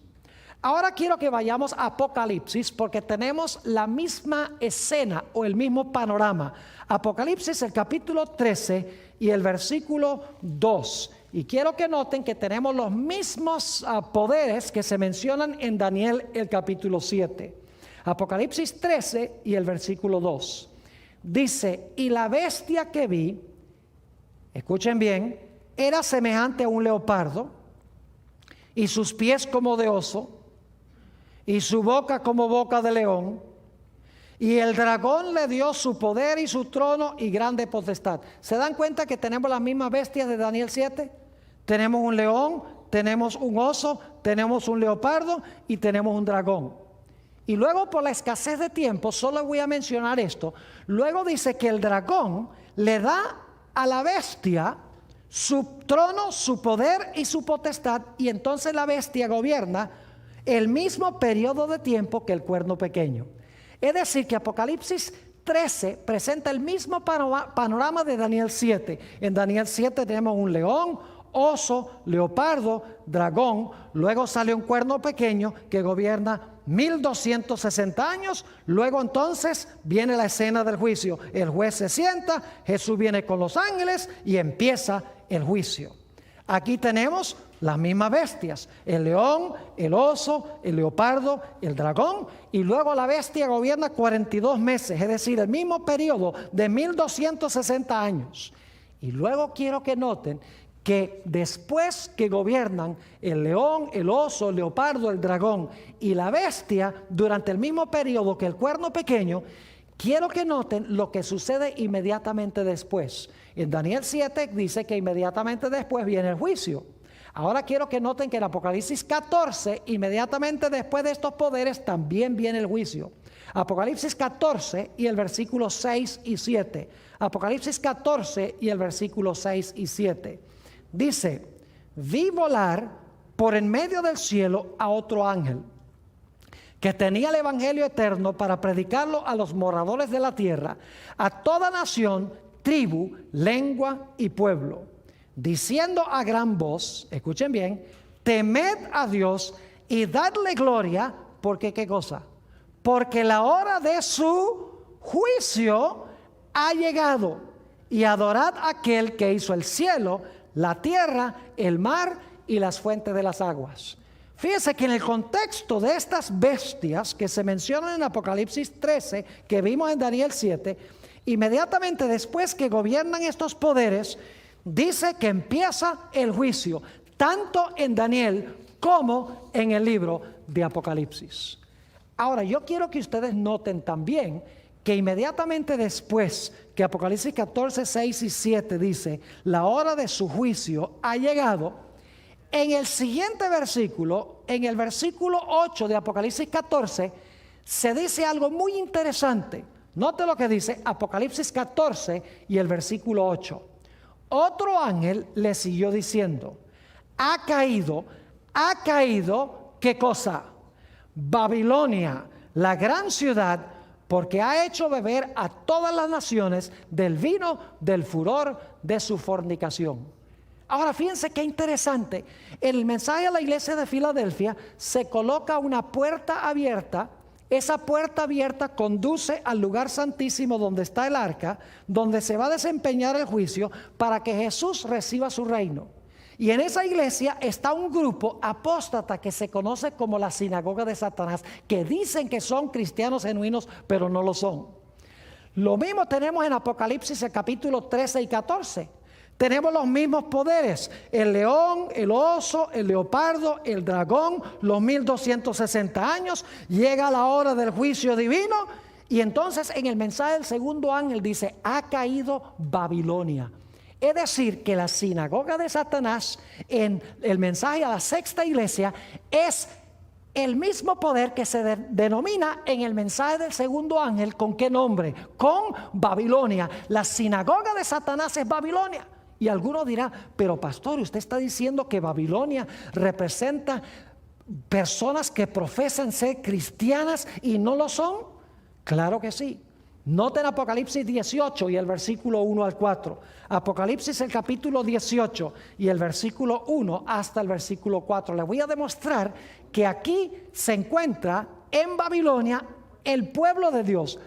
Ahora quiero que vayamos a Apocalipsis porque tenemos la misma escena o el mismo panorama. Apocalipsis el capítulo 13 y el versículo 2. Y quiero que noten que tenemos los mismos poderes que se mencionan en Daniel el capítulo 7. Apocalipsis 13 y el versículo 2. Dice, y la bestia que vi, escuchen bien, era semejante a un leopardo, y sus pies como de oso, y su boca como boca de león, y el dragón le dio su poder y su trono y grande potestad. ¿Se dan cuenta que tenemos las mismas bestias de Daniel 7? Tenemos un león, tenemos un oso, tenemos un leopardo y tenemos un dragón. Y luego, por la escasez de tiempo, solo voy a mencionar esto. Luego dice que el dragón le da a la bestia su trono, su poder y su potestad, y entonces la bestia gobierna el mismo periodo de tiempo que el cuerno pequeño. Es decir, que Apocalipsis 13 presenta el mismo panorama de Daniel 7. En Daniel 7 tenemos un león, oso, leopardo, dragón. Luego sale un cuerno pequeño que gobierna 1260 años. Luego entonces viene la escena del juicio. El juez se sienta, Jesús viene con los ángeles y empieza el juicio. Aquí tenemos las mismas bestias, el león, el oso, el leopardo, el dragón, y luego la bestia gobierna 42 meses, es decir, el mismo periodo de 1260 años. Y luego quiero que noten que después que gobiernan el león, el oso, el leopardo, el dragón y la bestia durante el mismo periodo que el cuerno pequeño, quiero que noten lo que sucede inmediatamente después. En Daniel 7 dice que inmediatamente después viene el juicio. Ahora quiero que noten que en Apocalipsis 14, inmediatamente después de estos poderes, también viene el juicio. Apocalipsis 14 y el versículo 6 y 7. Apocalipsis 14 y el versículo 6 y 7. Dice, vi volar por en medio del cielo a otro ángel, que tenía el evangelio eterno para predicarlo a los moradores de la tierra, a toda nación, tribu, lengua y pueblo, diciendo a gran voz, escuchen bien, temed a Dios y dadle gloria, porque ¿qué cosa? Porque la hora de su juicio ha llegado, y adorad a aquel que hizo el cielo, la tierra, el mar y las fuentes de las aguas. Fíjense que en el contexto de estas bestias que se mencionan en Apocalipsis 13, que vimos en Daniel 7, inmediatamente después que gobiernan estos poderes, dice que empieza el juicio, tanto en Daniel como en el libro de Apocalipsis. Ahora, yo quiero que ustedes noten también que inmediatamente después que Apocalipsis 14, 6 y 7 dice, la hora de su juicio ha llegado, en el siguiente versículo, en el versículo 8 de Apocalipsis 14, se dice algo muy interesante. Note lo que dice Apocalipsis 14 y el versículo 8. Otro ángel le siguió diciendo, ha caído, ¿qué cosa? Babilonia, la gran ciudad, porque ha hecho beber a todas las naciones del vino del furor de su fornicación. Ahora fíjense qué interesante. En el mensaje a la iglesia de Filadelfia se coloca una puerta abierta. Esa puerta abierta conduce al lugar santísimo donde está el arca, donde se va a desempeñar el juicio para que Jesús reciba su reino. Y en esa iglesia está un grupo apóstata que se conoce como la sinagoga de Satanás, que dicen que son cristianos genuinos, pero no lo son. Lo mismo tenemos en Apocalipsis el capítulo 13 y 14. Tenemos los mismos poderes, el león, el oso, el leopardo, el dragón, los 1260 años, llega la hora del juicio divino y entonces en el mensaje del segundo ángel dice, ha caído Babilonia. Es decir, que la sinagoga de Satanás en el mensaje a la sexta iglesia es el mismo poder que se denomina en el mensaje del segundo ángel, ¿con qué nombre? Con Babilonia. La sinagoga de Satanás es Babilonia. Y alguno dirá, pero pastor, usted está diciendo que Babilonia representa personas que profesan ser cristianas y no lo son. Claro que sí. Noten Apocalipsis 18 y el versículo 1 al 4. Apocalipsis el capítulo 18 y el versículo 1 hasta el versículo 4. Les voy a demostrar que aquí se encuentra en Babilonia el pueblo de Dios.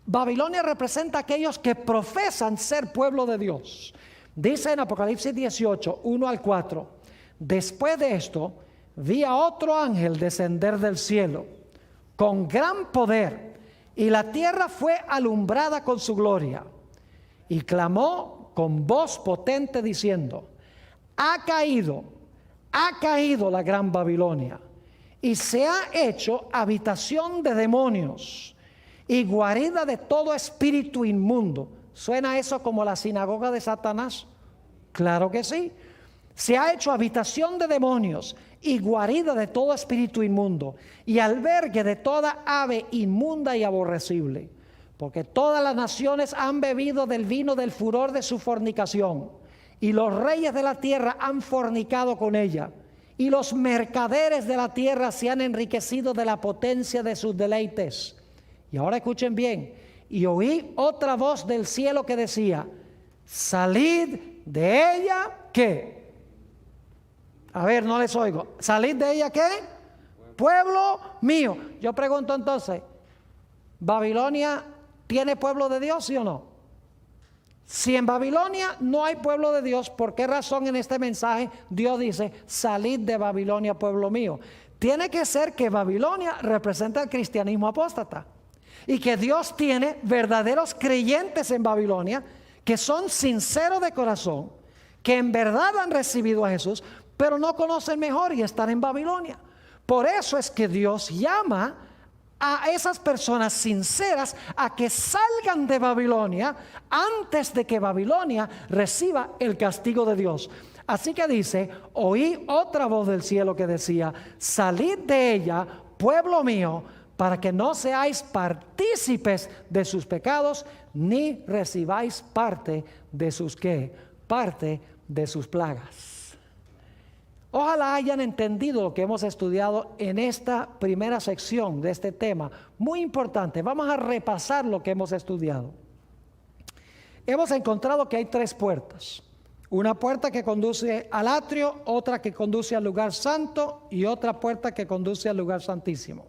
Babilonia representa a aquellos que profesan ser pueblo de Dios. Dice en Apocalipsis 18, 1 al 4. Después de esto, vi a otro ángel descender del cielo con gran poder, y la tierra fue alumbrada con su gloria. Y clamó con voz potente diciendo: ha caído la gran Babilonia, y se ha hecho habitación de demonios y guarida de todo espíritu inmundo. ¿Suena eso como la sinagoga de Satanás? Claro que sí. Se ha hecho habitación de demonios y guarida de todo espíritu inmundo y albergue de toda ave inmunda y aborrecible, porque todas las naciones han bebido del vino del furor de su fornicación, y los reyes de la tierra han fornicado con ella, y los mercaderes de la tierra se han enriquecido de la potencia de sus deleites. Y ahora escuchen bien: y oí otra voz del cielo que decía: salid de ella, ¿qué? A ver, no les oigo. ¿Salid de ella qué? Pueblo mío. Yo pregunto entonces, ¿Babilonia tiene pueblo de Dios, sí o no? Si en Babilonia no hay pueblo de Dios, ¿por qué razón en este mensaje Dios dice: salid de Babilonia, pueblo mío? Tiene que ser que Babilonia representa el cristianismo apóstata, y que Dios tiene verdaderos creyentes en Babilonia que son sinceros de corazón, que en verdad han recibido a Jesús, pero no conocen mejor y están en Babilonia. Por eso es que Dios llama a esas personas sinceras a que salgan de Babilonia antes de que Babilonia reciba el castigo de Dios. Así que dice: oí otra voz del cielo que decía: salid de ella, pueblo mío, para que no seáis partícipes de sus pecados, ni recibáis parte de sus ¿qué? Parte de sus plagas. Ojalá hayan entendido lo que hemos estudiado en esta primera sección de este tema, muy importante. Vamos a repasar lo que hemos estudiado. Hemos encontrado que hay tres puertas: una puerta que conduce al atrio, otra que conduce al lugar santo y otra puerta que conduce al lugar santísimo.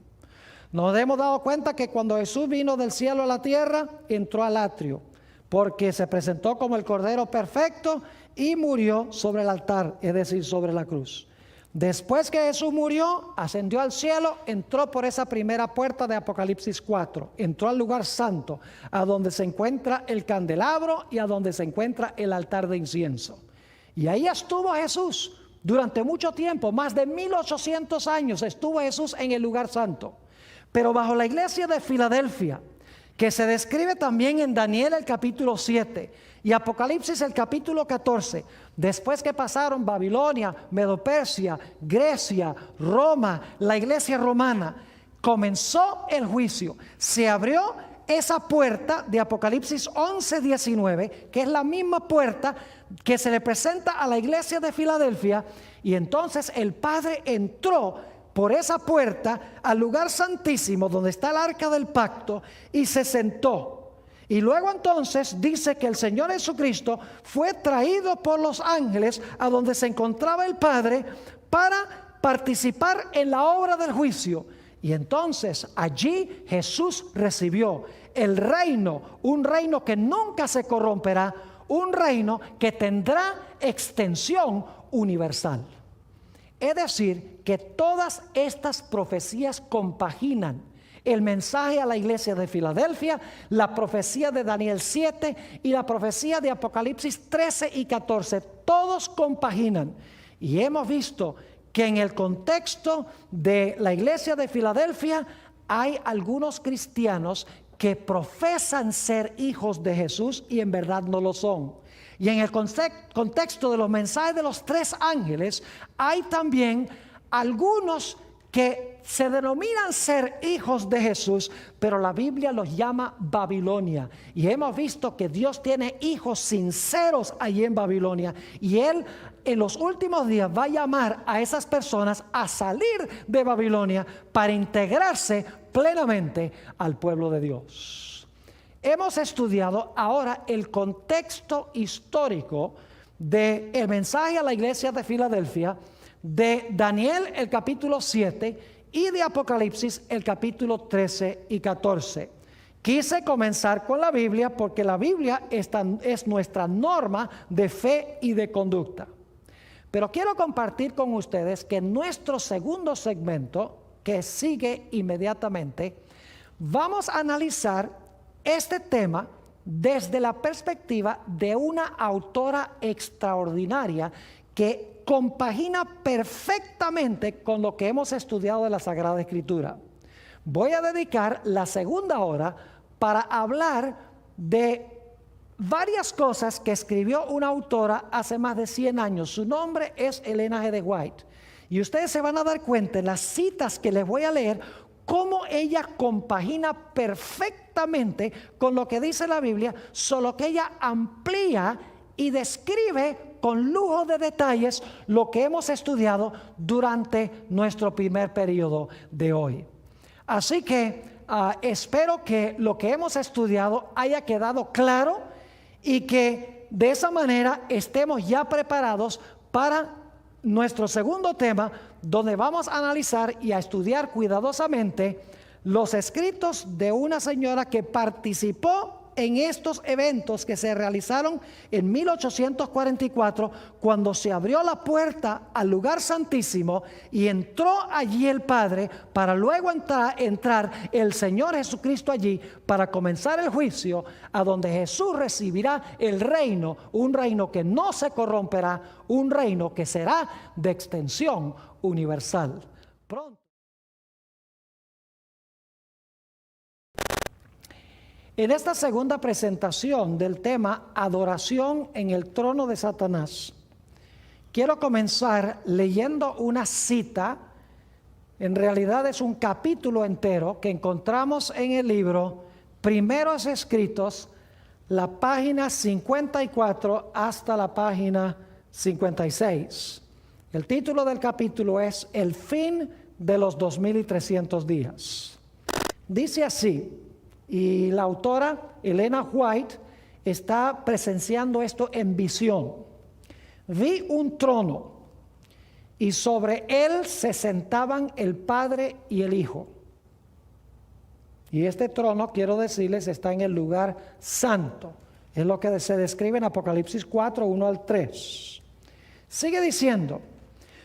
Nos hemos dado cuenta que cuando Jesús vino del cielo a la tierra, entró al atrio, porque se presentó como el Cordero perfecto y murió sobre el altar, es decir, sobre la cruz. Después que Jesús murió, ascendió al cielo, entró por esa primera puerta de Apocalipsis 4, entró al lugar santo, a donde se encuentra el candelabro y a donde se encuentra el altar de incienso. Y ahí estuvo Jesús durante mucho tiempo, más de 1800 años estuvo Jesús en el lugar santo. Pero bajo la iglesia de Filadelfia, que se describe también en Daniel el capítulo 7 y Apocalipsis el capítulo 14, después que pasaron Babilonia, Medo-Persia, Grecia, Roma, la iglesia romana, comenzó el juicio. Se abrió esa puerta de Apocalipsis 11:19, que es la misma puerta que se le presenta a la iglesia de Filadelfia, y entonces el Padre entró por esa puerta al lugar santísimo donde está el arca del pacto y se sentó. Y luego entonces dice que el Señor Jesucristo fue traído por los ángeles a donde se encontraba el Padre para participar en la obra del juicio. Y entonces allí Jesús recibió el reino, un reino que nunca se corromperá, un reino que tendrá extensión universal. Es decir, que todas estas profecías compaginan el mensaje a la iglesia de Filadelfia, la profecía de Daniel 7 y la profecía de Apocalipsis 13 y 14. Todos compaginan. Y hemos visto que en el contexto de la iglesia de Filadelfia hay algunos cristianos que profesan ser hijos de Jesús y en verdad no lo son. Y en el contexto de los mensajes de los tres ángeles, hay también algunos que se denominan ser hijos de Jesús, pero la Biblia los llama Babilonia. Y hemos visto que Dios tiene hijos sinceros allí en Babilonia. Y Él en los últimos días va a llamar a esas personas a salir de Babilonia para integrarse plenamente al pueblo de Dios. Hemos estudiado ahora el contexto histórico del mensaje a la iglesia de Filadelfia, de Daniel el capítulo 7 y de Apocalipsis el capítulo 13 y 14. Quise comenzar con la Biblia porque la Biblia es nuestra norma de fe y de conducta. Pero quiero compartir con ustedes que en nuestro segundo segmento, que sigue inmediatamente, vamos a analizar este tema desde la perspectiva de una autora extraordinaria que compagina perfectamente con lo que hemos estudiado de la Sagrada Escritura. Voy a dedicar la segunda hora para hablar de varias cosas que escribió una autora hace más de 100 años. Su nombre es Elena G. de White. Y ustedes se van a dar cuenta en las citas que les voy a leer cómo ella compagina perfectamente con lo que dice la Biblia, solo que ella amplía y describe con lujo de detalles lo que hemos estudiado durante nuestro primer periodo de hoy. Así que espero que lo que hemos estudiado haya quedado claro y que de esa manera estemos ya preparados para nuestro segundo tema, donde vamos a analizar y a estudiar cuidadosamente los escritos de una señora que participó en estos eventos que se realizaron en 1844, cuando se abrió la puerta al lugar santísimo y entró allí el Padre, para luego entrar el Señor Jesucristo allí para comenzar el juicio, a donde Jesús recibirá el reino, un reino que no se corromperá, un reino que será de extensión universal. Pronto. En esta segunda presentación del tema adoración en el trono de Satanás, quiero comenzar leyendo una cita. En realidad es un capítulo entero que encontramos en el libro Primeros Escritos, la página 54 hasta la página 56. El título del capítulo es El fin de los 2300 días. Dice así. Y la autora Elena White está presenciando esto en visión. Vi un trono y sobre él se sentaban el Padre y el Hijo. Y este trono, quiero decirles, está en el lugar santo. Es lo que se describe en Apocalipsis 4, 1 al 3. Sigue diciendo,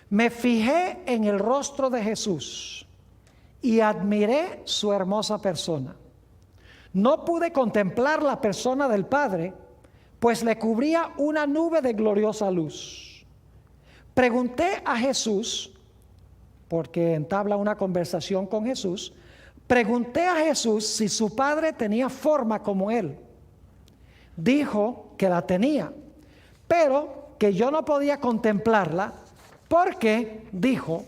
me fijé en el rostro de Jesús y admiré su hermosa persona. No pude contemplar la persona del Padre, pues le cubría una nube de gloriosa luz. Pregunté a Jesús, porque entabla una conversación con Jesús, pregunté a Jesús si su Padre tenía forma como Él. Dijo que la tenía, pero que yo no podía contemplarla, porque, dijo,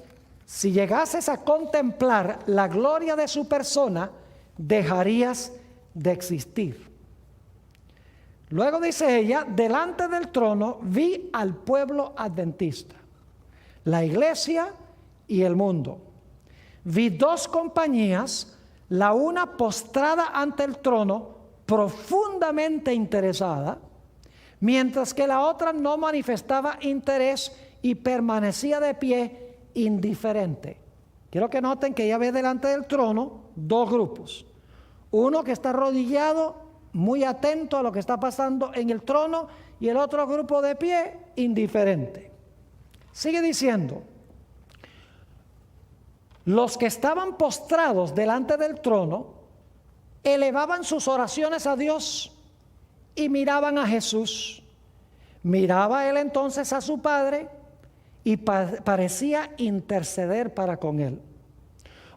si llegases a contemplar la gloria de su persona, dejarías de existir. Luego dice ella, delante del trono vi al pueblo adventista, la iglesia y el mundo. Vi dos compañías, la una postrada ante el trono, profundamente interesada, mientras que la otra no manifestaba interés y permanecía de pie indiferente. Quiero que noten que ella ve delante del trono dos grupos. Uno que está arrodillado, muy atento a lo que está pasando en el trono, y el otro grupo de pie, indiferente. Sigue diciendo, los que estaban postrados delante del trono elevaban sus oraciones a Dios y miraban a Jesús. Miraba él entonces a su Padre y parecía interceder para con él.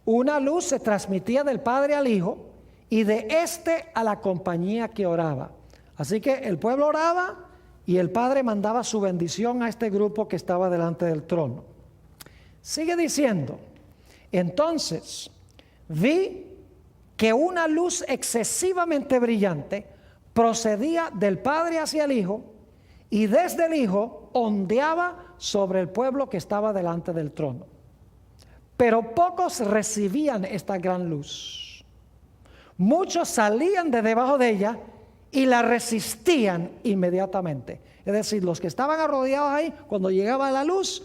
Una luz se transmitía del Padre al Hijo y de éste a la compañía que oraba. Así que el pueblo oraba y el Padre mandaba su bendición a este grupo que estaba delante del trono. Sigue diciendo, Entonces vi que una luz excesivamente brillante procedía del Padre hacia el Hijo, y desde el Hijo ondeaba sobre el pueblo que estaba delante del trono. Pero pocos recibían esta gran luz. Muchos salían de debajo de ella y la resistían inmediatamente. Es decir, los que estaban arrodillados ahí, cuando llegaba la luz,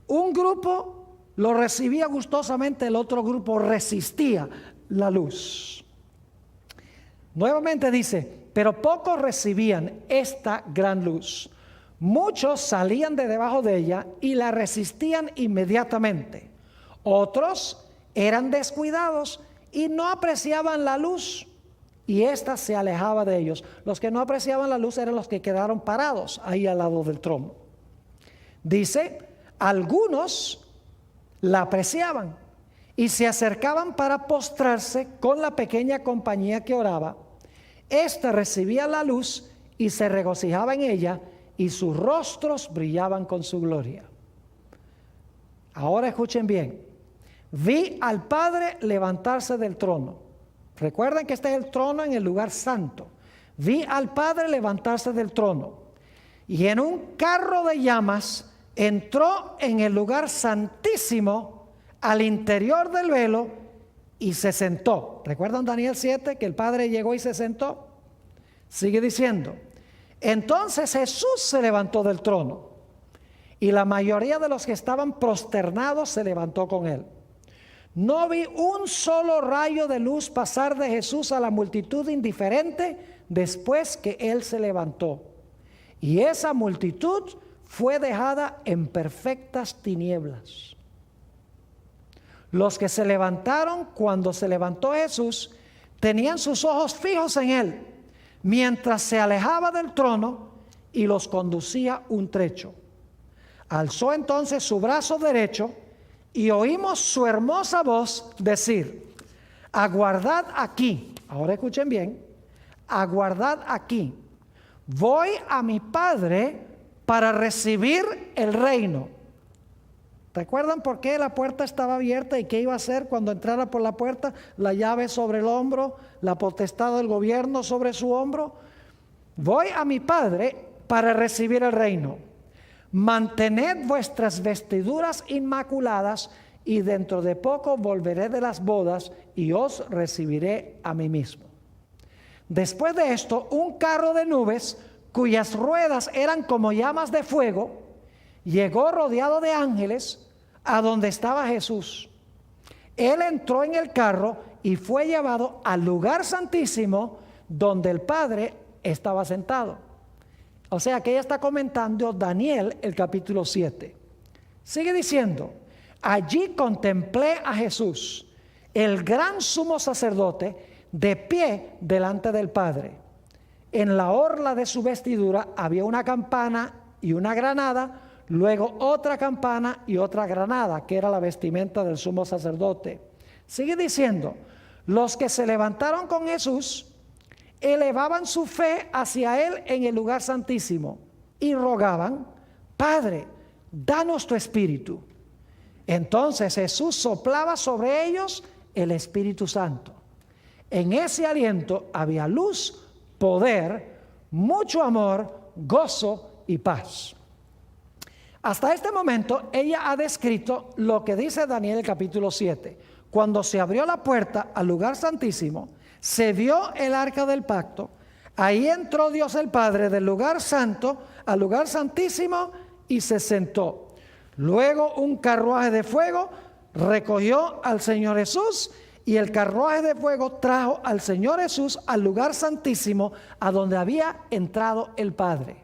un grupo lo recibía gustosamente, el otro grupo resistía la luz. Nuevamente dice, pero pocos recibían esta gran luz. Muchos salían de debajo de ella y la resistían inmediatamente. Otros eran descuidados y no apreciaban la luz, y ésta se alejaba de ellos. Los que no apreciaban la luz eran los que quedaron parados ahí al lado del trono. Dice, algunos la apreciaban y se acercaban para postrarse con la pequeña compañía que oraba. Esta recibía la luz y se regocijaba en ella, y sus rostros brillaban con su gloria. Ahora escuchen bien. Vi al Padre levantarse del trono. Recuerden que este es el trono en el lugar santo. Vi al Padre levantarse del trono, y en un carro de llamas entró en el lugar santísimo al interior del velo y se sentó. ¿Recuerdan Daniel 7 que el Padre llegó y se sentó? Sigue diciendo, entonces Jesús se levantó del trono y la mayoría de los que estaban prosternados se levantó con él. No vi un solo rayo de luz pasar de Jesús a la multitud indiferente después que él se levantó. Y esa multitud fue dejada en perfectas tinieblas. Los que se levantaron cuando se levantó Jesús tenían sus ojos fijos en él, mientras se alejaba del trono y los conducía un trecho. Alzó entonces su brazo derecho y oímos su hermosa voz decir, aguardad aquí. Ahora escuchen bien, aguardad aquí. Voy a mi Padre para recibir el reino. ¿Recuerdan por qué la puerta estaba abierta y qué iba a hacer cuando entrara por la puerta? La llave sobre el hombro, la potestad del gobierno sobre su hombro. Voy a mi Padre para recibir el reino. Mantened vuestras vestiduras inmaculadas, y dentro de poco volveré de las bodas y os recibiré a mí mismo. Después de esto, un carro de nubes, cuyas ruedas eran como llamas de fuego, llegó rodeado de ángeles a donde estaba Jesús. Él entró en el carro y fue llevado al lugar santísimo donde el Padre estaba sentado. O sea que ella está comentando Daniel el capítulo 7. Sigue diciendo, allí contemplé a Jesús, el gran sumo sacerdote, de pie delante del Padre. En la orla de su vestidura había una campana y una granada, luego otra campana y otra granada, que era la vestimenta del sumo sacerdote. Sigue diciendo, los que se levantaron con Jesús elevaban su fe hacia él en el lugar santísimo y rogaban, Padre, danos tu espíritu. Entonces Jesús soplaba sobre ellos el Espíritu Santo. En ese aliento había luz, poder, mucho amor, gozo y paz. Hasta este momento ella ha descrito lo que dice Daniel capítulo 7. Cuando se abrió la puerta al lugar santísimo, se vio el arca del pacto, ahí entró Dios el Padre del lugar santo al lugar santísimo y se sentó. Luego un carruaje de fuego recogió al Señor Jesús, y el carruaje de fuego trajo al Señor Jesús al lugar santísimo a donde había entrado el Padre.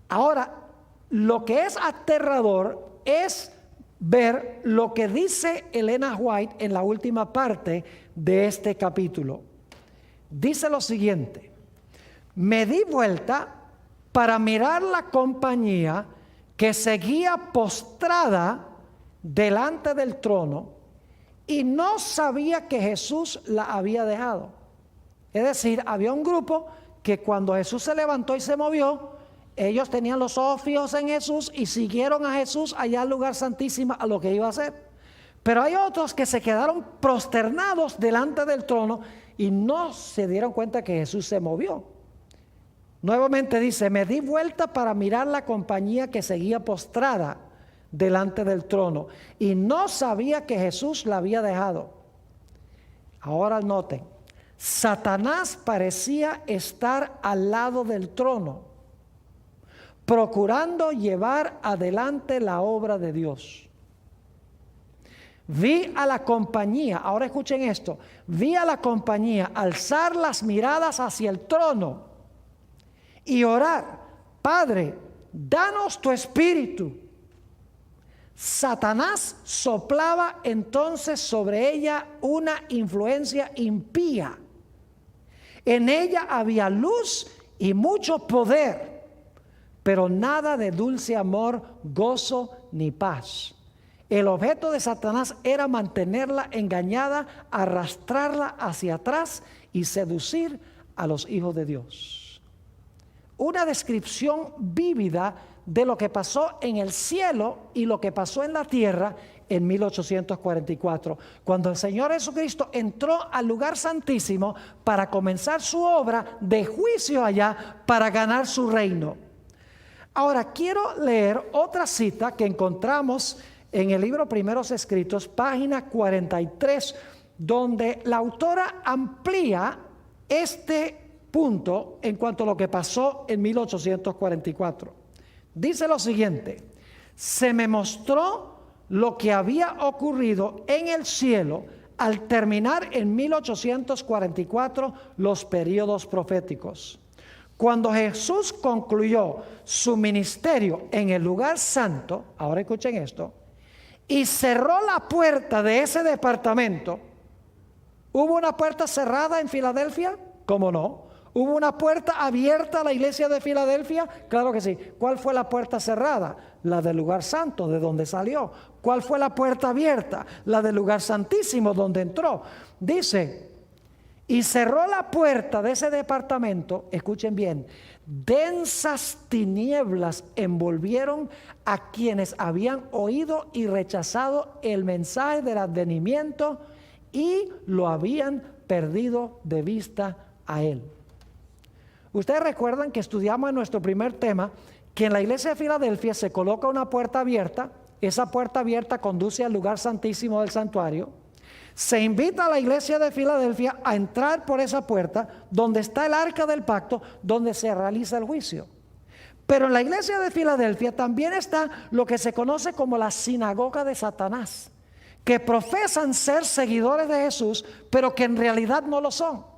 Ahora, lo que es aterrador es ver lo que dice Elena White en la última parte de este capítulo. Dice lo siguiente: me di vuelta para mirar la compañía que seguía postrada delante del trono y no sabía que Jesús la había dejado. Es decir, había un grupo que cuando Jesús se levantó y se movió, ellos tenían los ojos fijos en Jesús y siguieron a Jesús allá al lugar santísimo a lo que iba a hacer. Pero hay otros que se quedaron prosternados delante del trono y no se dieron cuenta que Jesús se movió. Nuevamente dice, me di vuelta para mirar la compañía que seguía postrada delante del trono y no sabía que Jesús la había dejado. Ahora noten, Satanás parecía estar al lado del trono, procurando llevar adelante la obra de Dios. Vi a la compañía, ahora escuchen esto, vi a la compañía alzar las miradas hacia el trono y orar, Padre, danos tu espíritu. Satanás soplaba entonces sobre ella una influencia impía. En ella había luz y mucho poder, pero nada de dulce amor, gozo ni paz. El objeto de Satanás era mantenerla engañada, arrastrarla hacia atrás y seducir a los hijos de Dios. Una descripción vívida de lo que pasó en el cielo y lo que pasó en la tierra en 1844, cuando el Señor Jesucristo entró al lugar santísimo para comenzar su obra de juicio allá para ganar su reino. Ahora quiero leer otra cita que encontramos en el libro Primeros Escritos, página 43, donde la autora amplía este punto en cuanto a lo que pasó en 1844. Dice lo siguiente: se me mostró lo que había ocurrido en el cielo al terminar en 1844 los periodos proféticos. Cuando Jesús concluyó su ministerio en el lugar santo, ahora escuchen esto, y cerró la puerta de ese departamento. ¿Hubo una puerta cerrada en Filadelfia? ¿Cómo no? ¿Hubo una puerta abierta a la iglesia de Filadelfia? Claro que sí. ¿Cuál fue la puerta cerrada? La del lugar santo, de donde salió. ¿Cuál fue la puerta abierta? La del lugar santísimo, donde entró. Dice, y cerró la puerta de ese departamento, escuchen bien, densas tinieblas envolvieron a quienes habían oído y rechazado el mensaje del advenimiento y lo habían perdido de vista a él. Ustedes recuerdan que estudiamos en nuestro primer tema que en la iglesia de Filadelfia se coloca una puerta abierta. Esa puerta abierta conduce al lugar santísimo del santuario. Se invita a la iglesia de Filadelfia a entrar por esa puerta donde está el arca del pacto, donde se realiza el juicio. Pero en la iglesia de Filadelfia también está lo que se conoce como la sinagoga de Satanás, que profesan ser seguidores de Jesús, pero que en realidad no lo son.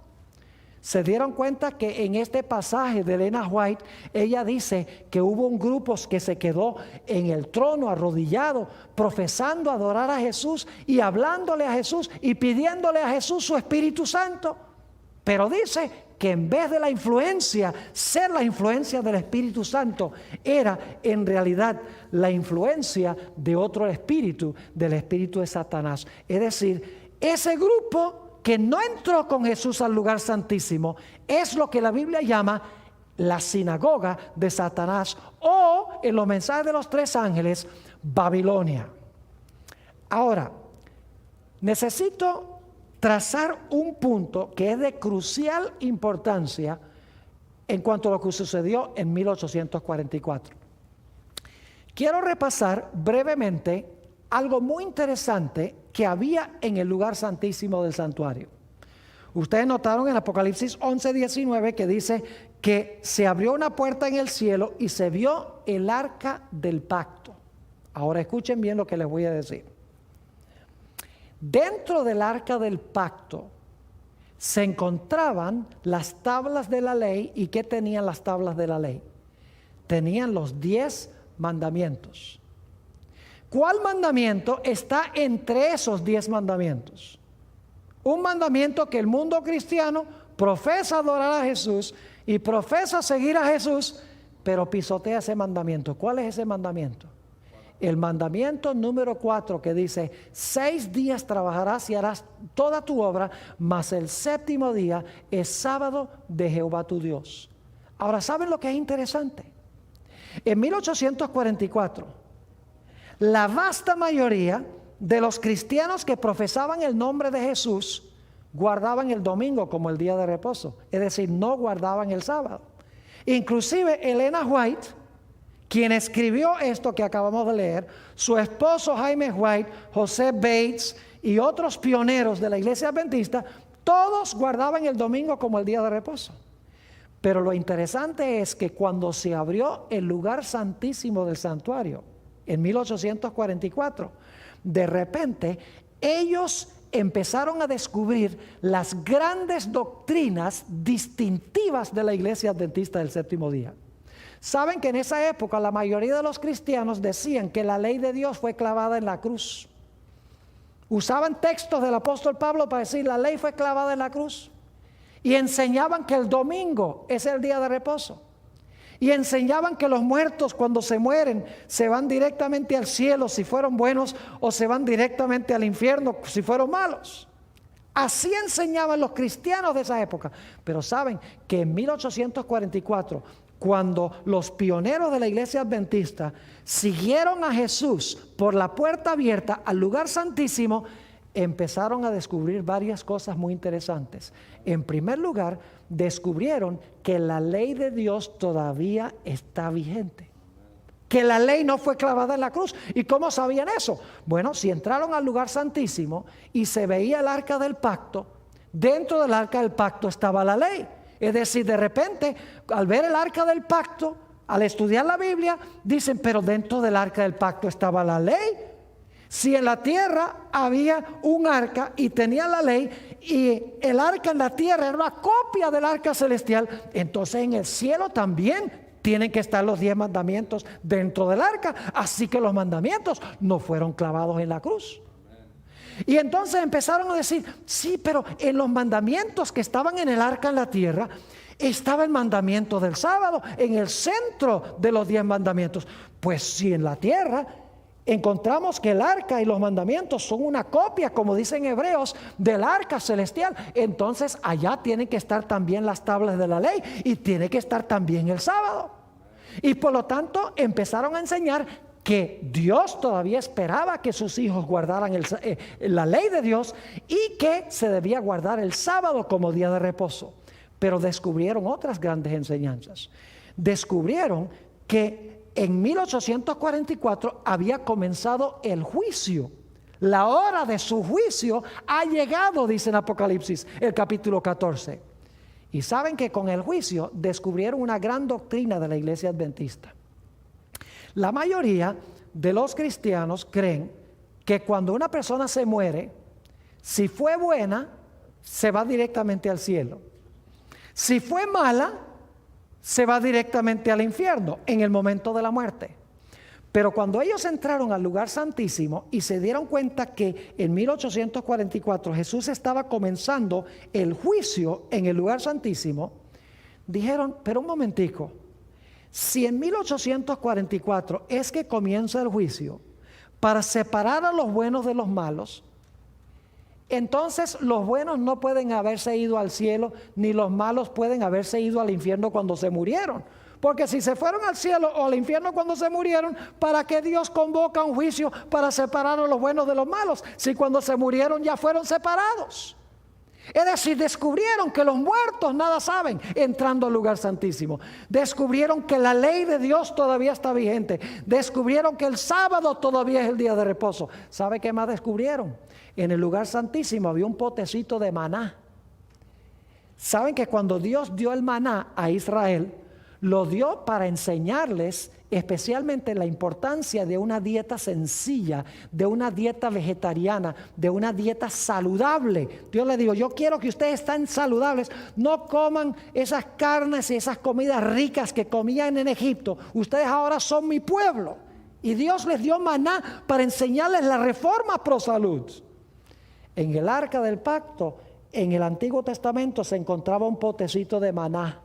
Se dieron cuenta que en este pasaje de Elena White, ella dice que hubo un grupo que se quedó en el trono arrodillado, profesando adorar a Jesús y hablándole a Jesús y pidiéndole a Jesús su Espíritu Santo. Pero dice que en vez de la influencia, ser la influencia del Espíritu Santo, era en realidad la influencia de otro espíritu, del espíritu de Satanás. Es decir, ese grupo que no entró con Jesús al lugar santísimo es lo que la Biblia llama la sinagoga de Satanás, o en los mensajes de los tres ángeles, Babilonia. Ahora, necesito trazar un punto que es de crucial importancia en cuanto a lo que sucedió en 1844. Quiero repasar brevemente algo muy interesante que había en el lugar santísimo del santuario. Ustedes notaron en Apocalipsis 11:19 que dice que se abrió una puerta en el cielo y se vio el arca del pacto. Ahora escuchen bien lo que les voy a decir. Dentro del arca del pacto se encontraban las tablas de la ley. ¿Y qué tenían las tablas de la ley? Tenían los 10 mandamientos. ¿Cuál mandamiento está entre esos 10 mandamientos? Un mandamiento que el mundo cristiano profesa adorar a Jesús y profesa seguir a Jesús, pero pisotea ese mandamiento. ¿Cuál es ese mandamiento? El mandamiento número 4, que dice: 6 días trabajarás y harás toda tu obra, mas el séptimo día es sábado de Jehová tu Dios. Ahora, ¿saben lo que es interesante? En 1844, la vasta mayoría de los cristianos que profesaban el nombre de Jesús guardaban el domingo como el día de reposo, es decir, no guardaban el sábado. Inclusive Elena White, quien escribió esto que acabamos de leer, su esposo Jaime White, José Bates y otros pioneros de la iglesia adventista, todos guardaban el domingo como el día de reposo. Pero lo interesante es que cuando se abrió el lugar santísimo del santuario en 1844, de repente ellos empezaron a descubrir las grandes doctrinas distintivas de la iglesia adventista del séptimo día. Saben que en esa época la mayoría de los cristianos decían que la ley de Dios fue clavada en la cruz. Usaban textos del apóstol Pablo para decir la ley fue clavada en la cruz. Y enseñaban que el domingo es el día de reposo. Y enseñaban que los muertos cuando se mueren se van directamente al cielo si fueron buenos, o se van directamente al infierno si fueron malos. Así enseñaban los cristianos de esa época. Pero saben que en 1844, cuando los pioneros de la iglesia adventista siguieron a Jesús por la puerta abierta al lugar santísimo, empezaron a descubrir varias cosas muy interesantes. En primer lugar, descubrieron que la ley de Dios todavía está vigente, que la ley no fue clavada en la cruz. ¿Y cómo sabían eso? Bueno, si entraron al lugar santísimo y se veía el arca del pacto, dentro del arca del pacto estaba la ley. Es decir, de repente, al ver el arca del pacto, al estudiar la Biblia, dicen, pero dentro del arca del pacto estaba la ley. Si en la tierra había un arca y tenía la ley, y el arca en la tierra era una copia del arca celestial, entonces en el cielo también tienen que estar los 10 mandamientos dentro del arca. Así que los mandamientos no fueron clavados en la cruz. Y entonces empezaron a decir, sí, pero en los mandamientos que estaban en el arca en la tierra, estaba el mandamiento del sábado en el centro de los 10 mandamientos. Pues si en la tierra encontramos que el arca y los mandamientos son una copia, como dicen Hebreos, del arca celestial, entonces allá tienen que estar también las tablas de la ley y tiene que estar también el sábado. Y por lo tanto empezaron a enseñar que Dios todavía esperaba que sus hijos guardaran la ley de Dios, y que se debía guardar el sábado como día de reposo. Pero descubrieron otras grandes enseñanzas. Descubrieron que en 1844 había comenzado el juicio. La hora de su juicio ha llegado, dice en Apocalipsis, el capítulo 14. Y saben que con el juicio descubrieron una gran doctrina de la iglesia adventista. La mayoría de los cristianos creen que cuando una persona se muere, si fue buena, se va directamente al cielo. Si fue mala, se va directamente al infierno en el momento de la muerte. Pero cuando ellos entraron al lugar santísimo y se dieron cuenta que en 1844 Jesús estaba comenzando el juicio en el lugar santísimo, dijeron, pero un momentico, si en 1844 es que comienza el juicio para separar a los buenos de los malos, entonces los buenos no pueden haberse ido al cielo, ni los malos pueden haberse ido al infierno cuando se murieron. Porque si se fueron al cielo o al infierno cuando se murieron, ¿para qué Dios convoca un juicio para separar a los buenos de los malos? Si cuando se murieron ya fueron separados. Es decir, descubrieron que los muertos nada saben entrando al lugar santísimo. Descubrieron que la ley de Dios todavía está vigente. Descubrieron que el sábado todavía es el día de reposo. ¿Sabe qué más descubrieron? En el lugar santísimo había un potecito de maná. ¿Saben que cuando Dios dio el maná a Israel, lo dio para enseñarles especialmente la importancia de una dieta sencilla, de una dieta vegetariana, de una dieta saludable? Dios le dijo, yo quiero que ustedes estén saludables, no coman esas carnes y esas comidas ricas que comían en Egipto. Ustedes ahora son mi pueblo. Y Dios les dio maná para enseñarles la reforma pro salud. En el arca del pacto, en el Antiguo Testamento, se encontraba un potecito de maná.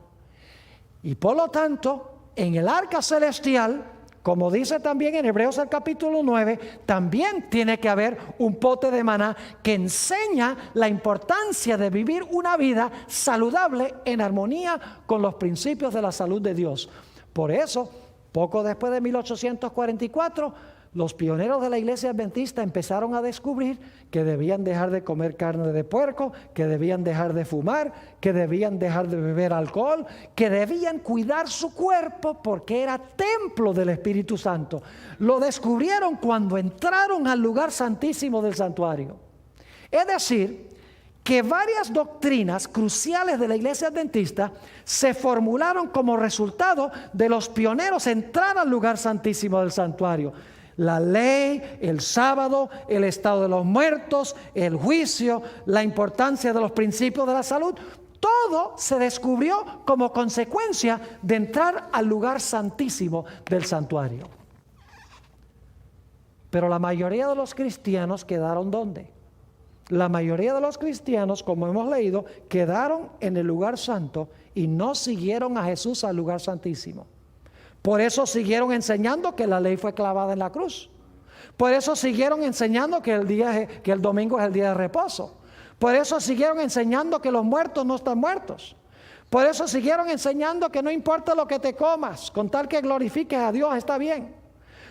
Y por lo tanto, en el arca celestial, como dice también en Hebreos el capítulo 9, también tiene que haber un pote de maná que enseña la importancia de vivir una vida saludable en armonía con los principios de la salud de Dios. Por eso, poco después de 1844, Los pioneros de la iglesia adventista empezaron a descubrir que debían dejar de comer carne de puerco, que debían dejar de fumar, que debían dejar de beber alcohol, que debían cuidar su cuerpo porque era templo del Espíritu Santo. Lo descubrieron cuando entraron al lugar santísimo del santuario. Es decir, que varias doctrinas cruciales de la iglesia adventista se formularon como resultado de los pioneros entrar al lugar santísimo del santuario. La ley, el sábado, el estado de los muertos, el juicio, la importancia de los principios de la salud, todo se descubrió como consecuencia de entrar al lugar santísimo del santuario. Pero la mayoría de los cristianos quedaron ¿dónde? La mayoría de los cristianos, como hemos leído, quedaron en el lugar santo y no siguieron a Jesús al lugar santísimo. Por eso siguieron enseñando que la ley fue clavada en la cruz. Por eso siguieron enseñando que el domingo es el día de reposo. Por eso siguieron enseñando que los muertos no están muertos. Por eso siguieron enseñando que no importa lo que te comas, con tal que glorifiques a Dios está bien.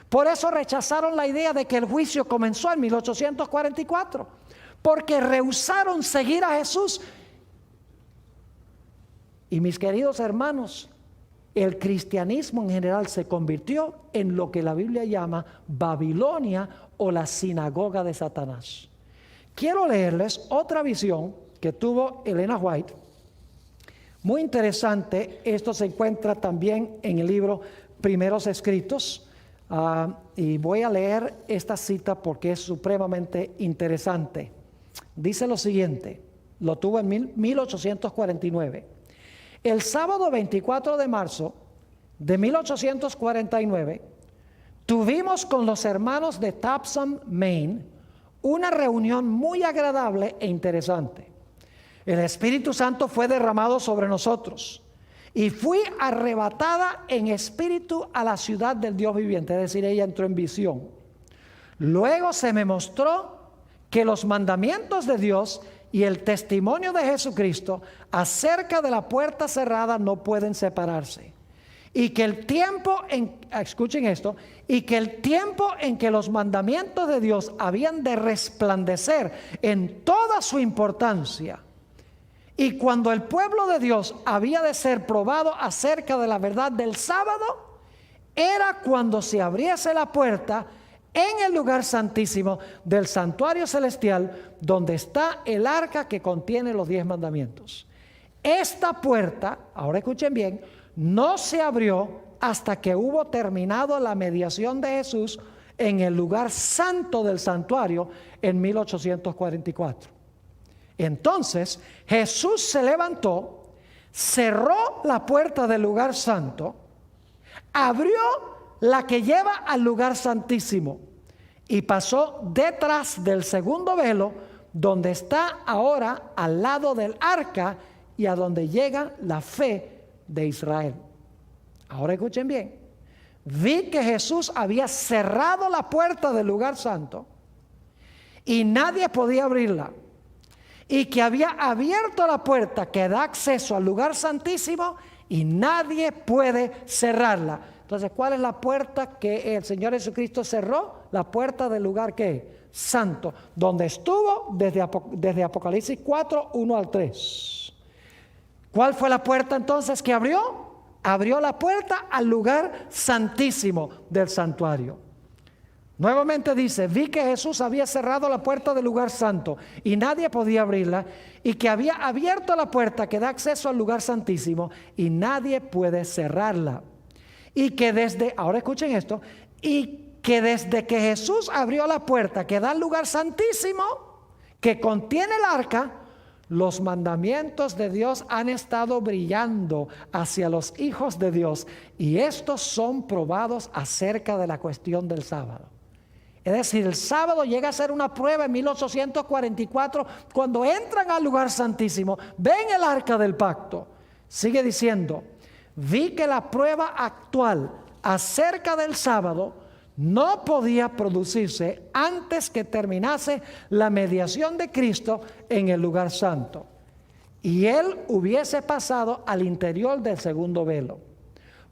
Por eso rechazaron la idea de que el juicio comenzó en 1844, porque rehusaron seguir a Jesús. Y mis queridos hermanos, el cristianismo en general se convirtió en lo que la Biblia llama Babilonia o la sinagoga de Satanás. Quiero leerles otra visión que tuvo Elena White. Muy interesante, esto se encuentra también en el libro Primeros Escritos. Y voy a leer esta cita porque es supremamente interesante. Dice lo siguiente, lo tuvo en 1849. El sábado 24 de marzo de 1849, tuvimos con los hermanos de Topsham, Maine, una reunión muy agradable e interesante. El Espíritu Santo fue derramado sobre nosotros y fui arrebatada en espíritu a la ciudad del Dios viviente, es decir, ella entró en visión. Luego se me mostró que los mandamientos de Dios y el testimonio de Jesucristo acerca de la puerta cerrada no pueden separarse. Y que el tiempo escuchen esto, y que el tiempo en que los mandamientos de Dios habían de resplandecer en toda su importancia, y cuando el pueblo de Dios había de ser probado acerca de la verdad del sábado, era cuando se abriese la puerta en el lugar santísimo del santuario celestial, donde está el arca que contiene los 10 mandamientos. Esta puerta, ahora escuchen bien, no se abrió hasta que hubo terminado la mediación de Jesús en el lugar santo del santuario en 1844. Entonces Jesús se levantó, cerró la puerta del lugar santo, abrió la que lleva al lugar santísimo y pasó detrás del segundo velo, donde está ahora al lado del arca y a donde llega la fe de Israel. Ahora escuchen bien, vi que Jesús había cerrado la puerta del lugar santo y nadie podía abrirla, y que había abierto la puerta que da acceso al lugar santísimo y nadie puede cerrarla. Entonces, ¿cuál es la puerta que el Señor Jesucristo cerró? La puerta del lugar ¿qué? Santo, donde estuvo desde Apocalipsis 4, 1 al 3. ¿Cuál fue la puerta entonces que abrió? Abrió la puerta al lugar santísimo del santuario. Nuevamente dice, vi que Jesús había cerrado la puerta del lugar santo y nadie podía abrirla, y que había abierto la puerta que da acceso al lugar santísimo y nadie puede cerrarla. Y que ahora escuchen esto, y que desde que Jesús abrió la puerta que da al lugar santísimo, que contiene el arca, los mandamientos de Dios han estado brillando hacia los hijos de Dios, y estos son probados acerca de la cuestión del sábado. Es decir, el sábado llega a ser una prueba en 1844, cuando entran al lugar santísimo, ven el arca del pacto. Sigue diciendo, vi que la prueba actual acerca del sábado no podía producirse antes que terminase la mediación de Cristo en el lugar santo, y Él hubiese pasado al interior del segundo velo.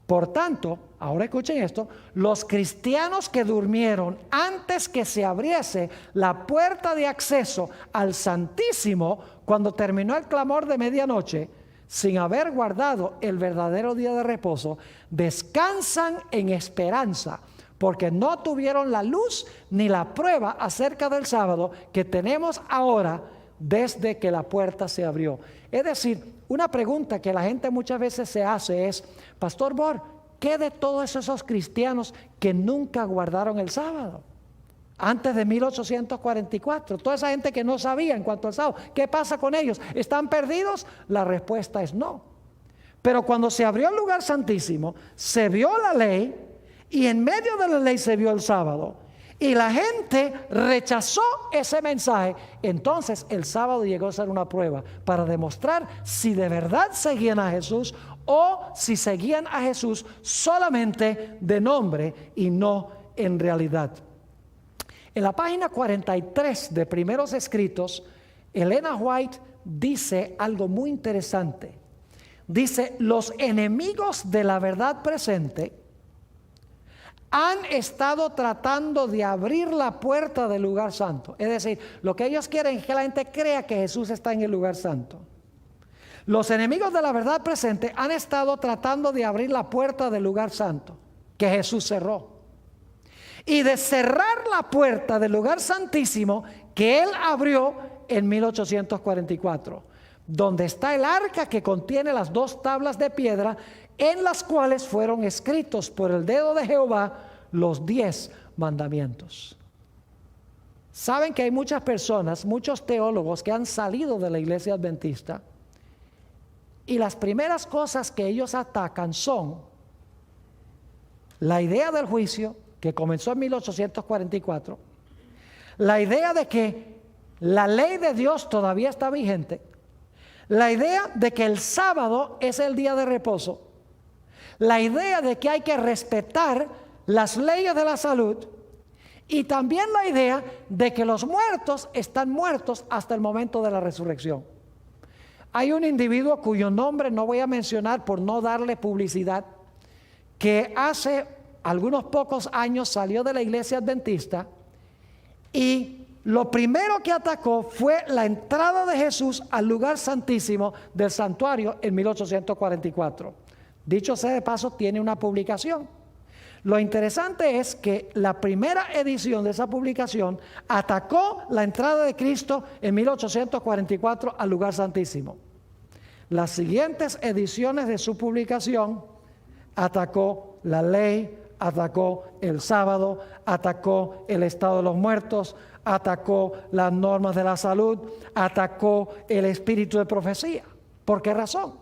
Por tanto, ahora escuchen esto, los cristianos que durmieron antes que se abriese la puerta de acceso al Santísimo cuando terminó el clamor de medianoche, sin haber guardado el verdadero día de reposo, descansan en esperanza, porque no tuvieron la luz ni la prueba acerca del sábado que tenemos ahora desde que la puerta se abrió. Es decir, una pregunta que la gente muchas veces se hace es: Pastor Bor, ¿qué de todos esos cristianos que nunca guardaron el sábado? Antes de 1844, toda esa gente que no sabía en cuanto al sábado, ¿qué pasa con ellos? ¿Están perdidos? La respuesta es no. Pero cuando se abrió el lugar santísimo, se vio la ley y en medio de la ley se vio el sábado. Y la gente rechazó ese mensaje. Entonces el sábado llegó a ser una prueba para demostrar si de verdad seguían a Jesús o si seguían a Jesús solamente de nombre y no en realidad. En la página 43 de Primeros Escritos, Elena White dice algo muy interesante. Dice: los enemigos de la verdad presente han estado tratando de abrir la puerta del lugar santo. Es decir, lo que ellos quieren es que la gente crea que Jesús está en el lugar santo. Los enemigos de la verdad presente han estado tratando de abrir la puerta del lugar santo que Jesús cerró, y de cerrar la puerta del lugar santísimo que Él abrió en 1844, donde está el arca que contiene las 2 tablas de piedra en las cuales fueron escritos por el dedo de Jehová los 10 mandamientos. Saben que hay muchas personas, muchos teólogos que han salido de la iglesia adventista, y las primeras cosas que ellos atacan son la idea del juicio, que comenzó en 1844, la idea de que la ley de Dios todavía está vigente, la idea de que el sábado es el día de reposo, la idea de que hay que respetar las leyes de la salud, y también la idea de que los muertos están muertos hasta el momento de la resurrección. Hay un individuo cuyo nombre no voy a mencionar por no darle publicidad, que hace algunos pocos años salió de la iglesia adventista y lo primero que atacó fue la entrada de Jesús al lugar santísimo del santuario en 1844. Dicho sea de paso, tiene una publicación. Lo interesante es que la primera edición de esa publicación atacó la entrada de Cristo en 1844 al lugar santísimo. Las siguientes ediciones de su publicación atacó la ley, atacó el sábado, atacó el estado de los muertos, atacó las normas de la salud, atacó el espíritu de profecía. ¿Por qué razón?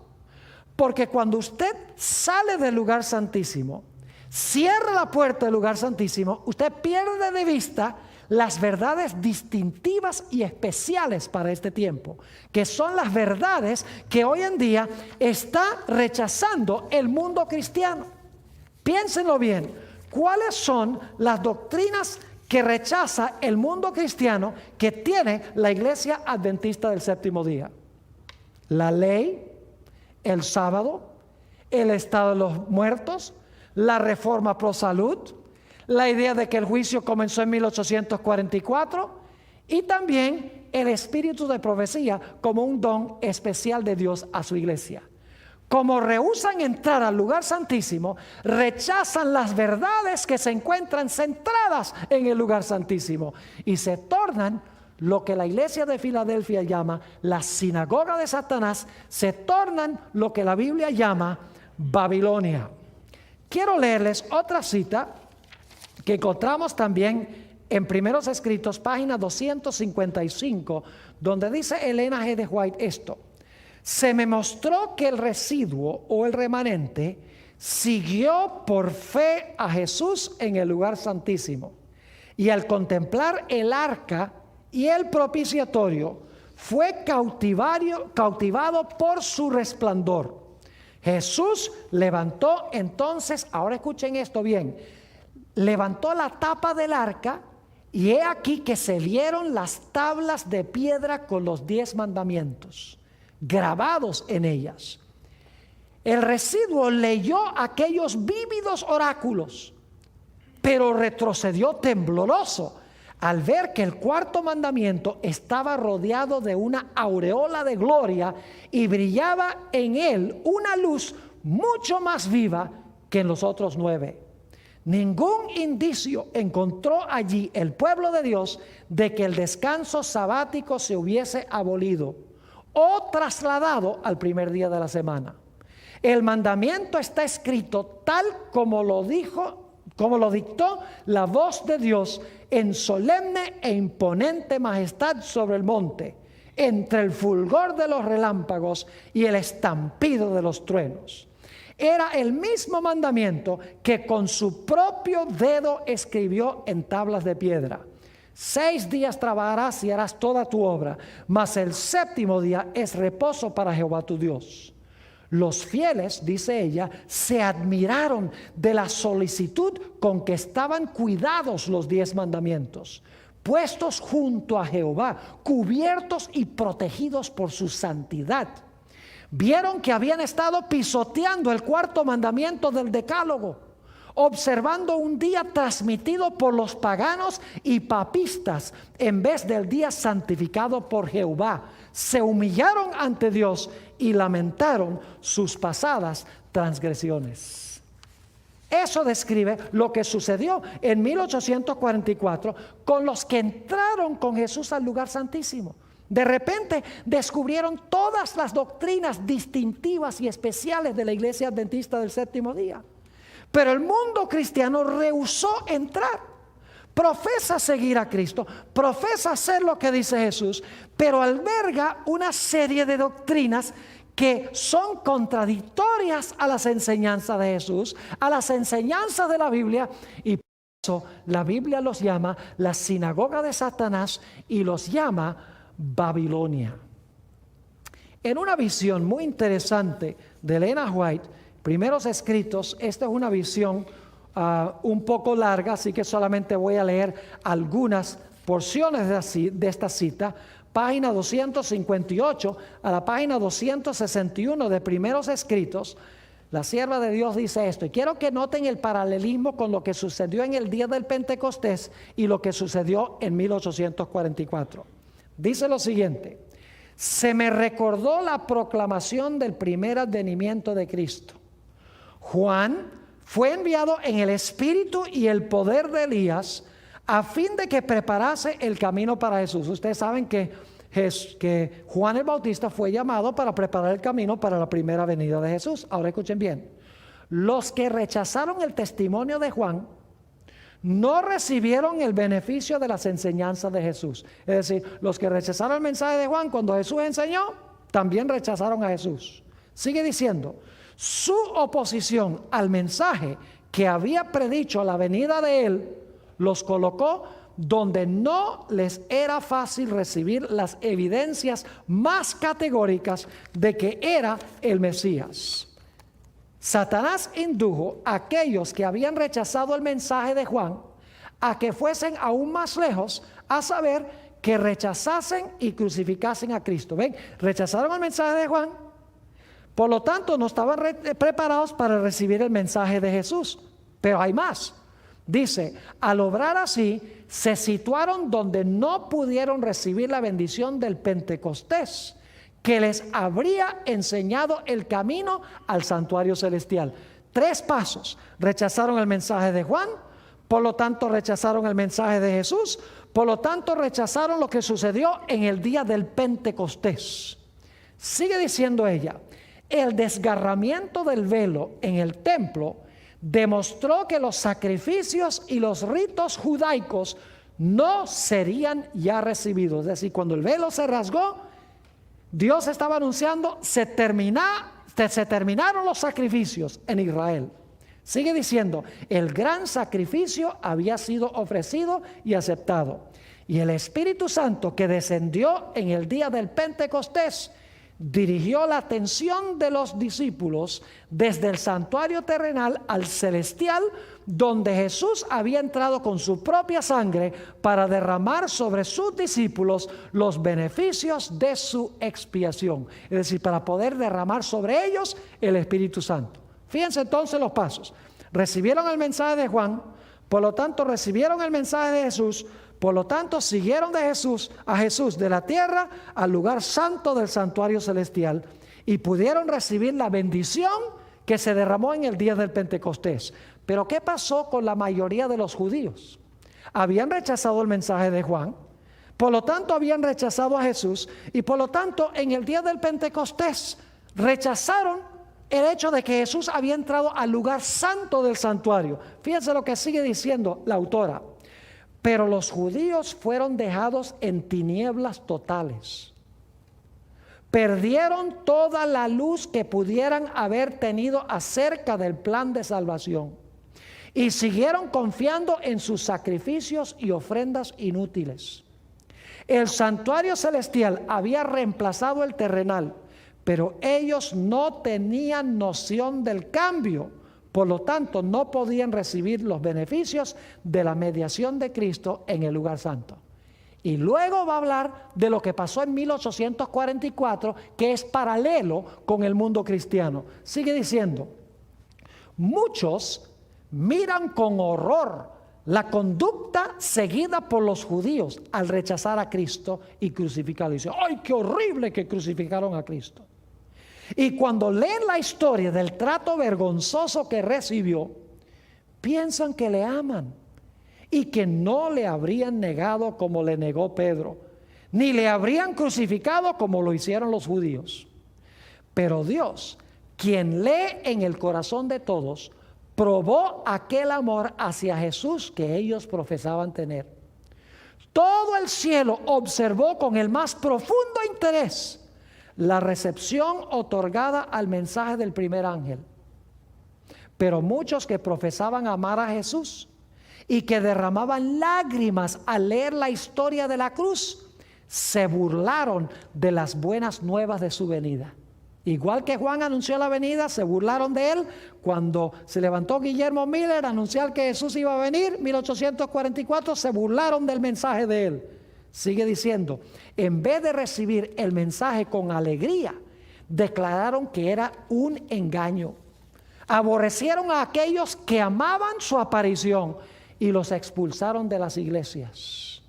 Porque cuando usted sale del lugar santísimo, cierra la puerta del lugar santísimo, usted pierde de vista las verdades distintivas y especiales para este tiempo, que son las verdades que hoy en día está rechazando el mundo cristiano. Piénsenlo bien, ¿cuáles son las doctrinas que rechaza el mundo cristiano que tiene la iglesia adventista del séptimo día? La ley, el sábado, el estado de los muertos, la reforma pro salud, la idea de que el juicio comenzó en 1844 y también el espíritu de profecía como un don especial de Dios a su iglesia. Como rehúsan entrar al lugar santísimo, rechazan las verdades que se encuentran centradas en el lugar santísimo y se tornan lo que la iglesia de Filadelfia llama la sinagoga de Satanás, se tornan lo que la Biblia llama Babilonia. Quiero leerles otra cita que encontramos también en Primeros Escritos, página 255, donde dice Elena G. de White esto: se me mostró que el residuo o el remanente siguió por fe a Jesús en el lugar santísimo, y al contemplar el arca y el propiciatorio fue cautivado por su resplandor. Jesús levantó entonces, ahora escuchen esto bien, levantó la tapa del arca y he aquí que se vieron las tablas de piedra con los 10 mandamientos grabados en ellas. El residuo leyó aquellos vívidos oráculos, pero retrocedió tembloroso al ver que el cuarto mandamiento estaba rodeado de una aureola de gloria y brillaba en él una luz mucho más viva que en los otros 9. Ningún indicio encontró allí el pueblo de Dios de que el descanso sabático se hubiese abolido o trasladado al primer día de la semana. El mandamiento está escrito tal como lo dictó la voz de Dios en solemne e imponente majestad sobre el monte, entre el fulgor de los relámpagos y el estampido de los truenos. Era el mismo mandamiento que con su propio dedo escribió en tablas de piedra. 6 días trabajarás y harás toda tu obra, mas el séptimo día es reposo para Jehová tu Dios. Los fieles, dice ella, se admiraron de la solicitud con que estaban cuidados los 10 mandamientos, puestos junto a Jehová, cubiertos y protegidos por su santidad. Vieron que habían estado pisoteando el cuarto mandamiento del decálogo, observando un día transmitido por los paganos y papistas en vez del día santificado por Jehová. Se humillaron ante Dios y lamentaron sus pasadas transgresiones. Eso describe lo que sucedió en 1844 con los que entraron con Jesús al lugar santísimo. De repente descubrieron todas las doctrinas distintivas y especiales de la Iglesia Adventista del Séptimo Día. Pero el mundo cristiano rehusó entrar. Profesa seguir a Cristo, profesa hacer lo que dice Jesús, pero alberga una serie de doctrinas que son contradictorias a las enseñanzas de Jesús, a las enseñanzas de la Biblia, y por eso la Biblia los llama la sinagoga de Satanás y los llama Babilonia. En una visión muy interesante de Elena White, Primeros Escritos, esta es una visión un poco larga, así que solamente voy a leer algunas porciones de esta cita. Página 258 a la página 261 de Primeros Escritos, la sierva de Dios dice esto, y quiero que noten el paralelismo con lo que sucedió en el día del Pentecostés y lo que sucedió en 1844. Dice lo siguiente: se me recordó la proclamación del primer advenimiento de Cristo. Juan fue enviado en el espíritu y el poder de Elías a fin de que preparase el camino para Jesús. Ustedes saben que Juan el Bautista fue llamado para preparar el camino para la primera venida de Jesús. Ahora escuchen bien. Los que rechazaron el testimonio de Juan no recibieron el beneficio de las enseñanzas de Jesús. Es decir, los que rechazaron el mensaje de Juan cuando Jesús enseñó, también rechazaron a Jesús. Sigue diciendo, su oposición al mensaje que había predicho la venida de él, los colocó donde no les era fácil recibir las evidencias más categóricas de que era el Mesías. Satanás indujo a aquellos que habían rechazado el mensaje de Juan a que fuesen aún más lejos, a saber, que rechazasen y crucificasen a Cristo. ¿Ven? Rechazaron el mensaje de Juan, por lo tanto no estaban preparados para recibir el mensaje de Jesús. Pero hay más. Dice, al obrar así, se situaron donde no pudieron recibir la bendición del Pentecostés, que les habría enseñado el camino al santuario celestial. 3 pasos. Rechazaron el mensaje de Juan, por lo tanto rechazaron el mensaje de Jesús, por lo tanto rechazaron lo que sucedió en el día del Pentecostés. Sigue diciendo ella, el desgarramiento del velo en el templo demostró que los sacrificios y los ritos judaicos no serían ya recibidos. Es decir, cuando el velo se rasgó, Dios estaba anunciando, se terminaron los sacrificios en Israel. Sigue diciendo, el gran sacrificio había sido ofrecido y aceptado. Y el Espíritu Santo que descendió en el día del Pentecostés dirigió la atención de los discípulos desde el santuario terrenal al celestial, donde Jesús había entrado con su propia sangre para derramar sobre sus discípulos los beneficios de su expiación, es decir, para poder derramar sobre ellos el Espíritu Santo. Fíjense entonces los pasos. Recibieron el mensaje de Juan, por lo tanto recibieron el mensaje de Jesús, por lo tanto siguieron a Jesús de la tierra al lugar santo del santuario celestial y pudieron recibir la bendición que se derramó en el día del Pentecostés. Pero ¿qué pasó con la mayoría de los judíos? Habían rechazado el mensaje de Juan, por lo tanto habían rechazado a Jesús y por lo tanto en el día del Pentecostés rechazaron el hecho de que Jesús había entrado al lugar santo del santuario. Fíjense lo que sigue diciendo la autora. Pero los judíos fueron dejados en tinieblas totales. Perdieron toda la luz que pudieran haber tenido acerca del plan de salvación y siguieron confiando en sus sacrificios y ofrendas inútiles. El santuario celestial había reemplazado el terrenal, pero ellos no tenían noción del cambio. Por lo tanto, no podían recibir los beneficios de la mediación de Cristo en el lugar santo. Y luego va a hablar de lo que pasó en 1844, que es paralelo con el mundo cristiano. Sigue diciendo, muchos miran con horror la conducta seguida por los judíos al rechazar a Cristo y crucificarlo. Y dicen, ¡ay, qué horrible que crucificaron a Cristo! Y cuando leen la historia del trato vergonzoso que recibió, piensan que le aman y que no le habrían negado como le negó Pedro, ni le habrían crucificado como lo hicieron los judíos. Pero Dios, quien lee en el corazón de todos, probó aquel amor hacia Jesús que ellos profesaban tener. Todo el cielo observó con el más profundo interés la recepción otorgada al mensaje del primer ángel. Pero muchos que profesaban amar a Jesús y que derramaban lágrimas al leer la historia de la cruz, se burlaron de las buenas nuevas de su venida. Igual que Juan anunció la venida, se burlaron de él. Cuando se levantó Guillermo Miller a anunciar que Jesús iba a venir, 1844, se burlaron del mensaje de él. Sigue diciendo, en vez de recibir el mensaje con alegría, declararon que era un engaño. Aborrecieron a aquellos que amaban su aparición y los expulsaron de las iglesias.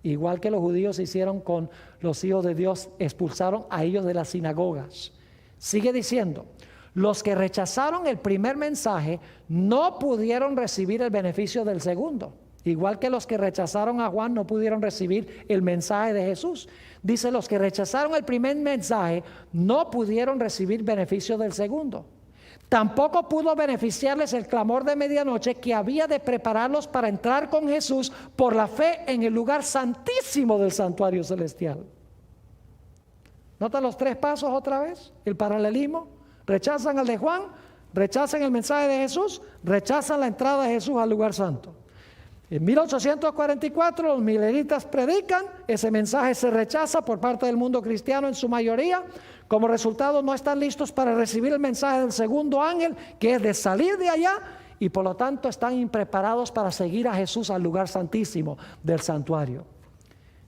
Igual que los judíos hicieron con los hijos de Dios, expulsaron a ellos de las sinagogas. Sigue diciendo, los que rechazaron el primer mensaje no pudieron recibir el beneficio del segundo. Igual que los que rechazaron a Juan no pudieron recibir el mensaje de Jesús. Dice, los que rechazaron el primer mensaje no pudieron recibir beneficio del segundo. Tampoco pudo beneficiarles el clamor de medianoche que había de prepararlos para entrar con Jesús por la fe en el lugar santísimo del santuario celestial. ¿Nota los tres pasos otra vez? El paralelismo. Rechazan al de Juan, rechazan el mensaje de Jesús, rechazan la entrada de Jesús al lugar santo. En 1844 los mileritas predican, ese mensaje se rechaza por parte del mundo cristiano en su mayoría. Como resultado no están listos para recibir el mensaje del segundo ángel, que es de salir de allá, y por lo tanto están impreparados para seguir a Jesús al lugar santísimo del santuario.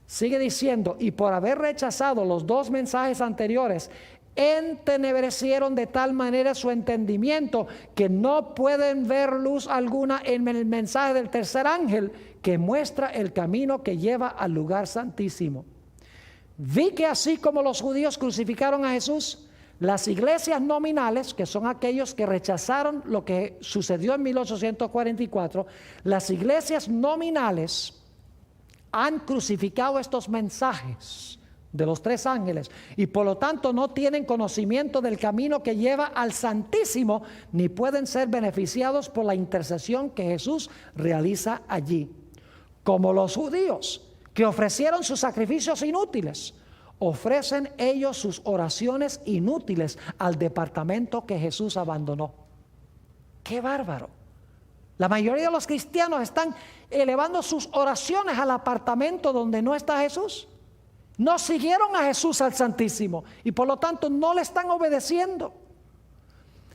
Sigue diciendo, y por haber rechazado los dos mensajes anteriores, entenebrecieron de tal manera su entendimiento que no pueden ver luz alguna en el mensaje del tercer ángel que muestra el camino que lleva al lugar santísimo. Vi que así como los judíos crucificaron a Jesús, las iglesias nominales, que son aquellos que rechazaron lo que sucedió en 1844, las iglesias nominales han crucificado estos mensajes de los tres ángeles y por lo tanto no tienen conocimiento del camino que lleva al Santísimo, ni pueden ser beneficiados por la intercesión que Jesús realiza allí. Como los judíos que ofrecieron sus sacrificios inútiles, ofrecen ellos sus oraciones inútiles al departamento que Jesús abandonó. ¡Qué bárbaro! La mayoría de los cristianos están elevando sus oraciones al apartamento donde no está Jesús. No siguieron a Jesús al Santísimo y por lo tanto no le están obedeciendo.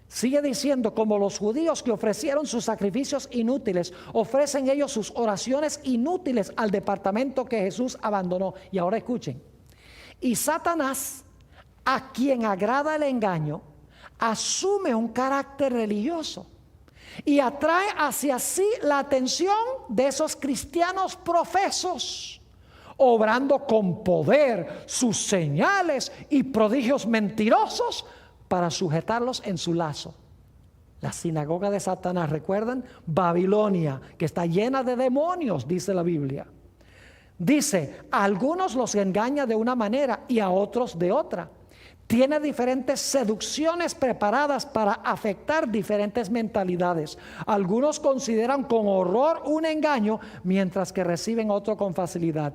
Sigue diciendo, como los judíos que ofrecieron sus sacrificios inútiles, ofrecen ellos sus oraciones inútiles al departamento que Jesús abandonó. Y ahora escuchen. Y Satanás, a quien agrada el engaño, asume un carácter religioso y atrae hacia sí la atención de esos cristianos profesos, obrando con poder sus señales y prodigios mentirosos para sujetarlos en su lazo. La sinagoga de Satanás, ¿recuerdan? Babilonia, que está llena de demonios, dice la Biblia. Dice, a algunos los engaña de una manera y a otros de otra. Tiene diferentes seducciones preparadas para afectar diferentes mentalidades. Algunos consideran con horror un engaño, mientras que reciben otro con facilidad.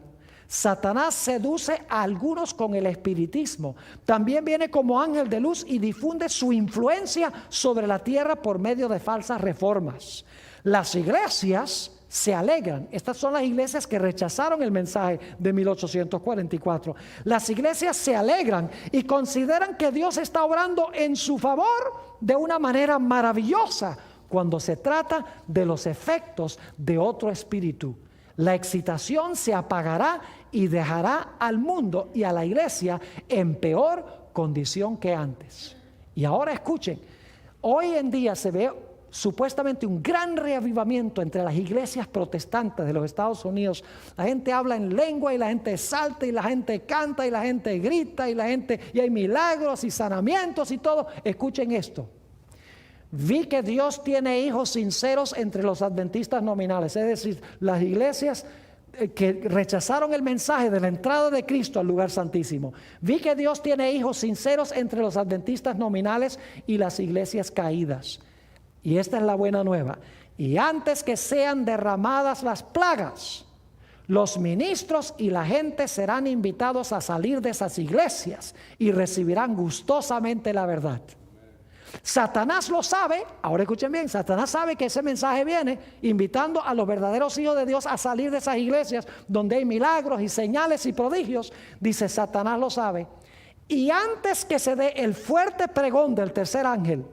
Satanás seduce a algunos con el espiritismo. También viene como ángel de luz y difunde su influencia sobre la tierra por medio de falsas reformas. Las iglesias se alegran. Estas son las iglesias que rechazaron el mensaje de 1844. Las iglesias se alegran y consideran que Dios está obrando en su favor de una manera maravillosa cuando se trata de los efectos de otro espíritu. La excitación se apagará y dejará al mundo y a la iglesia en peor condición que antes. Y ahora escuchen, hoy en día se ve supuestamente un gran reavivamiento entre las iglesias protestantes de los Estados Unidos. La gente habla en lengua y la gente salta y la gente canta y la gente grita y hay milagros y sanamientos y todo. Escuchen esto. Vi que Dios tiene hijos sinceros entre los adventistas nominales, es decir, las iglesias que rechazaron el mensaje de la entrada de Cristo al lugar santísimo. Vi que Dios tiene hijos sinceros entre los adventistas nominales y las iglesias caídas. Y esta es la buena nueva. Y antes que sean derramadas las plagas, los ministros y la gente serán invitados a salir de esas iglesias y recibirán gustosamente la verdad. Satanás lo sabe. Ahora escuchen bien, Satanás sabe que ese mensaje viene invitando a los verdaderos hijos de Dios a salir de esas iglesias donde hay milagros y señales y prodigios. Dice, Satanás lo sabe. Y antes que se dé el fuerte pregón del tercer ángel,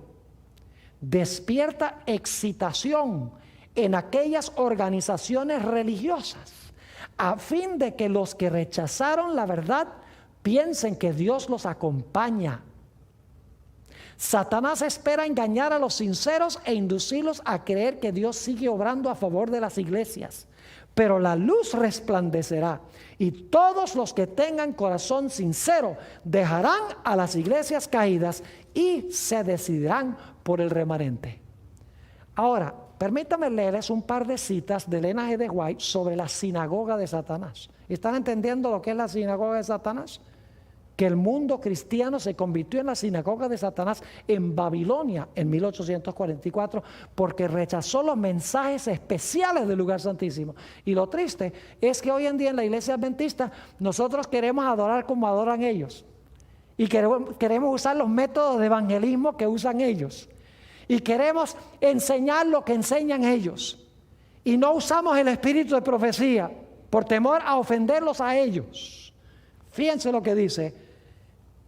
despierta excitación en aquellas organizaciones religiosas a fin de que los que rechazaron la verdad piensen que Dios los acompaña. Satanás espera engañar a los sinceros e inducirlos a creer que Dios sigue obrando a favor de las iglesias. Pero la luz resplandecerá y todos los que tengan corazón sincero dejarán a las iglesias caídas y se decidirán por el remanente. Ahora, permítame leerles un par de citas de Elena G. de White sobre la sinagoga de Satanás. ¿Están entendiendo lo que es la sinagoga de Satanás? Que el mundo cristiano se convirtió en la sinagoga de Satanás en Babilonia en 1844 porque rechazó los mensajes especiales del lugar santísimo. Y lo triste es que hoy en día en la iglesia adventista nosotros queremos adorar como adoran ellos y queremos usar los métodos de evangelismo que usan ellos y queremos enseñar lo que enseñan ellos y no usamos el espíritu de profecía por temor a ofenderlos a ellos. Fíjense lo que dice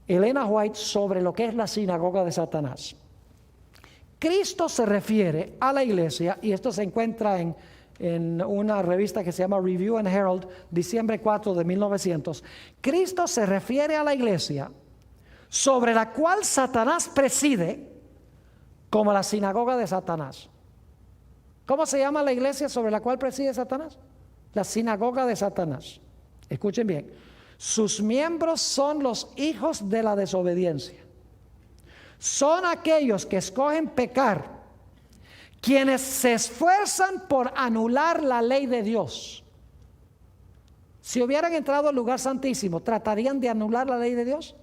Elena White sobre lo que es la sinagoga de Satanás. Cristo se refiere a la iglesia, y esto se encuentra en una revista que se llama Review and Herald, diciembre 4 de 1900. Cristo se refiere a la iglesia sobre la cual Satanás preside como la sinagoga de Satanás. ¿Cómo se llama la iglesia sobre la cual preside Satanás? La sinagoga de Satanás. Escuchen bien. Sus miembros son los hijos de la desobediencia. Son aquellos que escogen pecar, quienes se esfuerzan por anular la ley de Dios. Si hubieran entrado al lugar santísimo, ¿tratarían de anular la ley de Dios?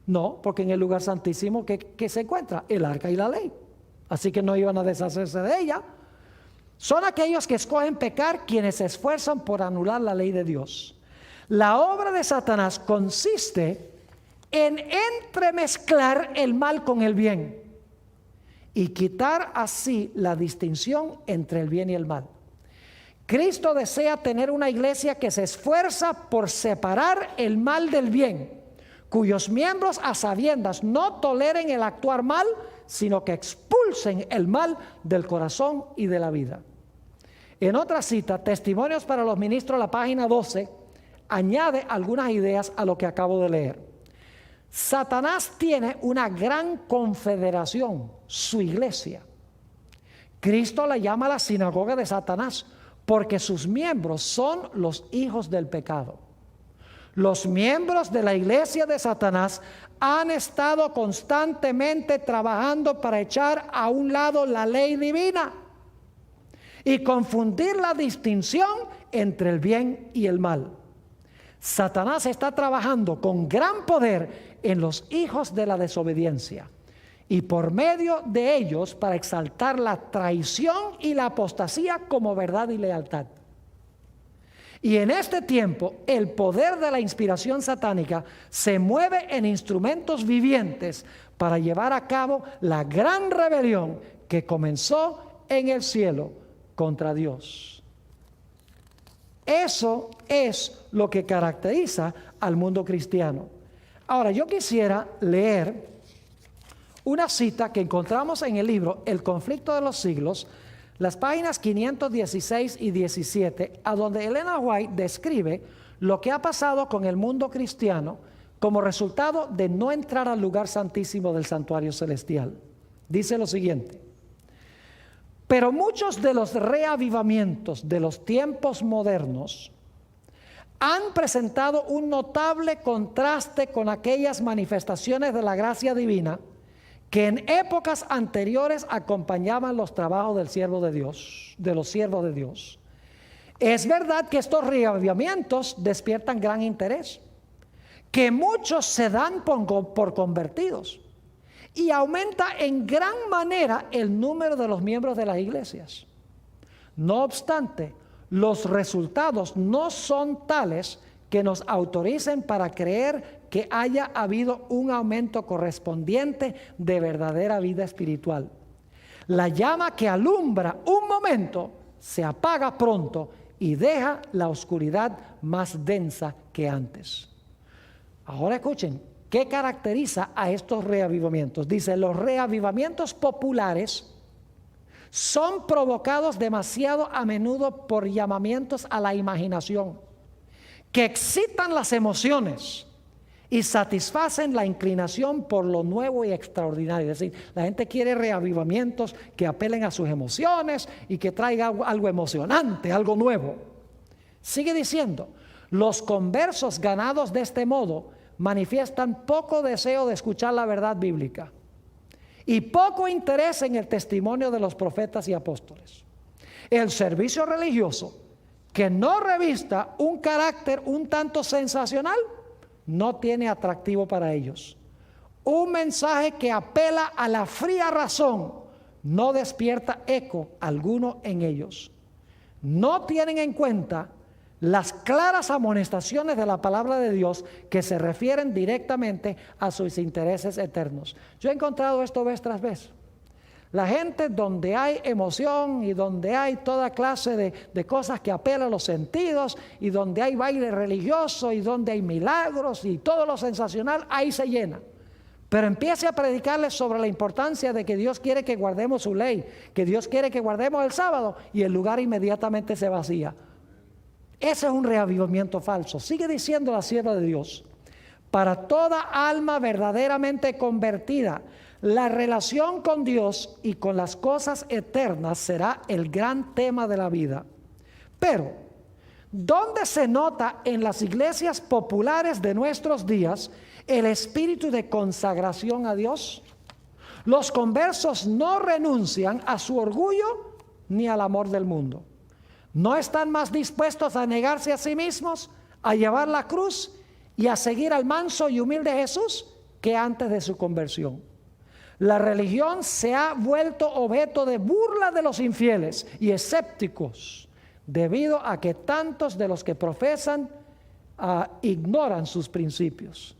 No, porque en el lugar santísimo ¿qué se encuentra? El arca y la ley. Así que no iban a deshacerse de ella. Son aquellos que escogen pecar, quienes se esfuerzan por anular la ley de Dios. La obra de Satanás consiste en entremezclar el mal con el bien y quitar así la distinción entre el bien y el mal. Cristo desea tener una iglesia que se esfuerza por separar el mal del bien, cuyos miembros a sabiendas no toleren el actuar mal, sino que expulsen el mal del corazón y de la vida. En otra cita, Testimonios para los Ministros, la página 12, añade algunas ideas a lo que acabo de leer. Satanás tiene una gran confederación, su iglesia. Cristo la llama la sinagoga de Satanás, porque sus miembros son los hijos del pecado. Los miembros de la iglesia de Satanás han estado constantemente trabajando para echar a un lado la ley divina y confundir la distinción entre el bien y el mal. Satanás está trabajando con gran poder en los hijos de la desobediencia y por medio de ellos para exaltar la traición y la apostasía como verdad y lealtad. Y en este tiempo el poder de la inspiración satánica se mueve en instrumentos vivientes para llevar a cabo la gran rebelión que comenzó en el cielo contra Dios. Eso es lo que caracteriza al mundo cristiano. Ahora, yo quisiera leer una cita que encontramos en el libro El conflicto de los siglos, las páginas 516 y 17, a donde Elena White describe lo que ha pasado con el mundo cristiano como resultado de no entrar al lugar santísimo del santuario celestial. Dice lo siguiente: pero muchos de los reavivamientos de los tiempos modernos han presentado un notable contraste con aquellas manifestaciones de la gracia divina que en épocas anteriores acompañaban los trabajos del siervo de Dios, de los siervos de Dios. Es verdad que estos reavivamientos despiertan gran interés, que muchos se dan por convertidos y aumenta en gran manera el número de los miembros de las iglesias. No obstante, los resultados no son tales que nos autoricen para creer que haya habido un aumento correspondiente de verdadera vida espiritual. La llama que alumbra un momento se apaga pronto y deja la oscuridad más densa que antes. Ahora escuchen, ¿qué caracteriza a estos reavivamientos? Dice, los reavivamientos populares son provocados demasiado a menudo por llamamientos a la imaginación, que excitan las emociones y satisfacen la inclinación por lo nuevo y extraordinario. Es decir, la gente quiere reavivamientos que apelen a sus emociones y que traigan algo emocionante, algo nuevo. Sigue diciendo, los conversos ganados de este modo manifiestan poco deseo de escuchar la verdad bíblica y poco interés en el testimonio de los profetas y apóstoles. El servicio religioso que no revista un carácter un tanto sensacional no tiene atractivo para ellos. Un mensaje que apela a la fría razón no despierta eco alguno en ellos. No tienen en cuenta las claras amonestaciones de la palabra de Dios que se refieren directamente a sus intereses eternos. Yo he encontrado esto vez tras vez. La gente donde hay emoción y donde hay toda clase de cosas que apelan a los sentidos y donde hay baile religioso y donde hay milagros y todo lo sensacional, ahí se llena. Pero empiece a predicarles sobre la importancia de que Dios quiere que guardemos su ley, que Dios quiere que guardemos el sábado y el lugar inmediatamente se vacía. Ese es un reavivamiento falso. Sigue diciendo la sierva de Dios, para toda alma verdaderamente convertida, la relación con Dios y con las cosas eternas será el gran tema de la vida. Pero, ¿dónde se nota en las iglesias populares de nuestros días el espíritu de consagración a Dios? Los conversos no renuncian a su orgullo ni al amor del mundo. No están más dispuestos a negarse a sí mismos, a llevar la cruz y a seguir al manso y humilde Jesús que antes de su conversión. La religión se ha vuelto objeto de burla de los infieles y escépticos debido a que tantos de los que profesan ignoran sus principios.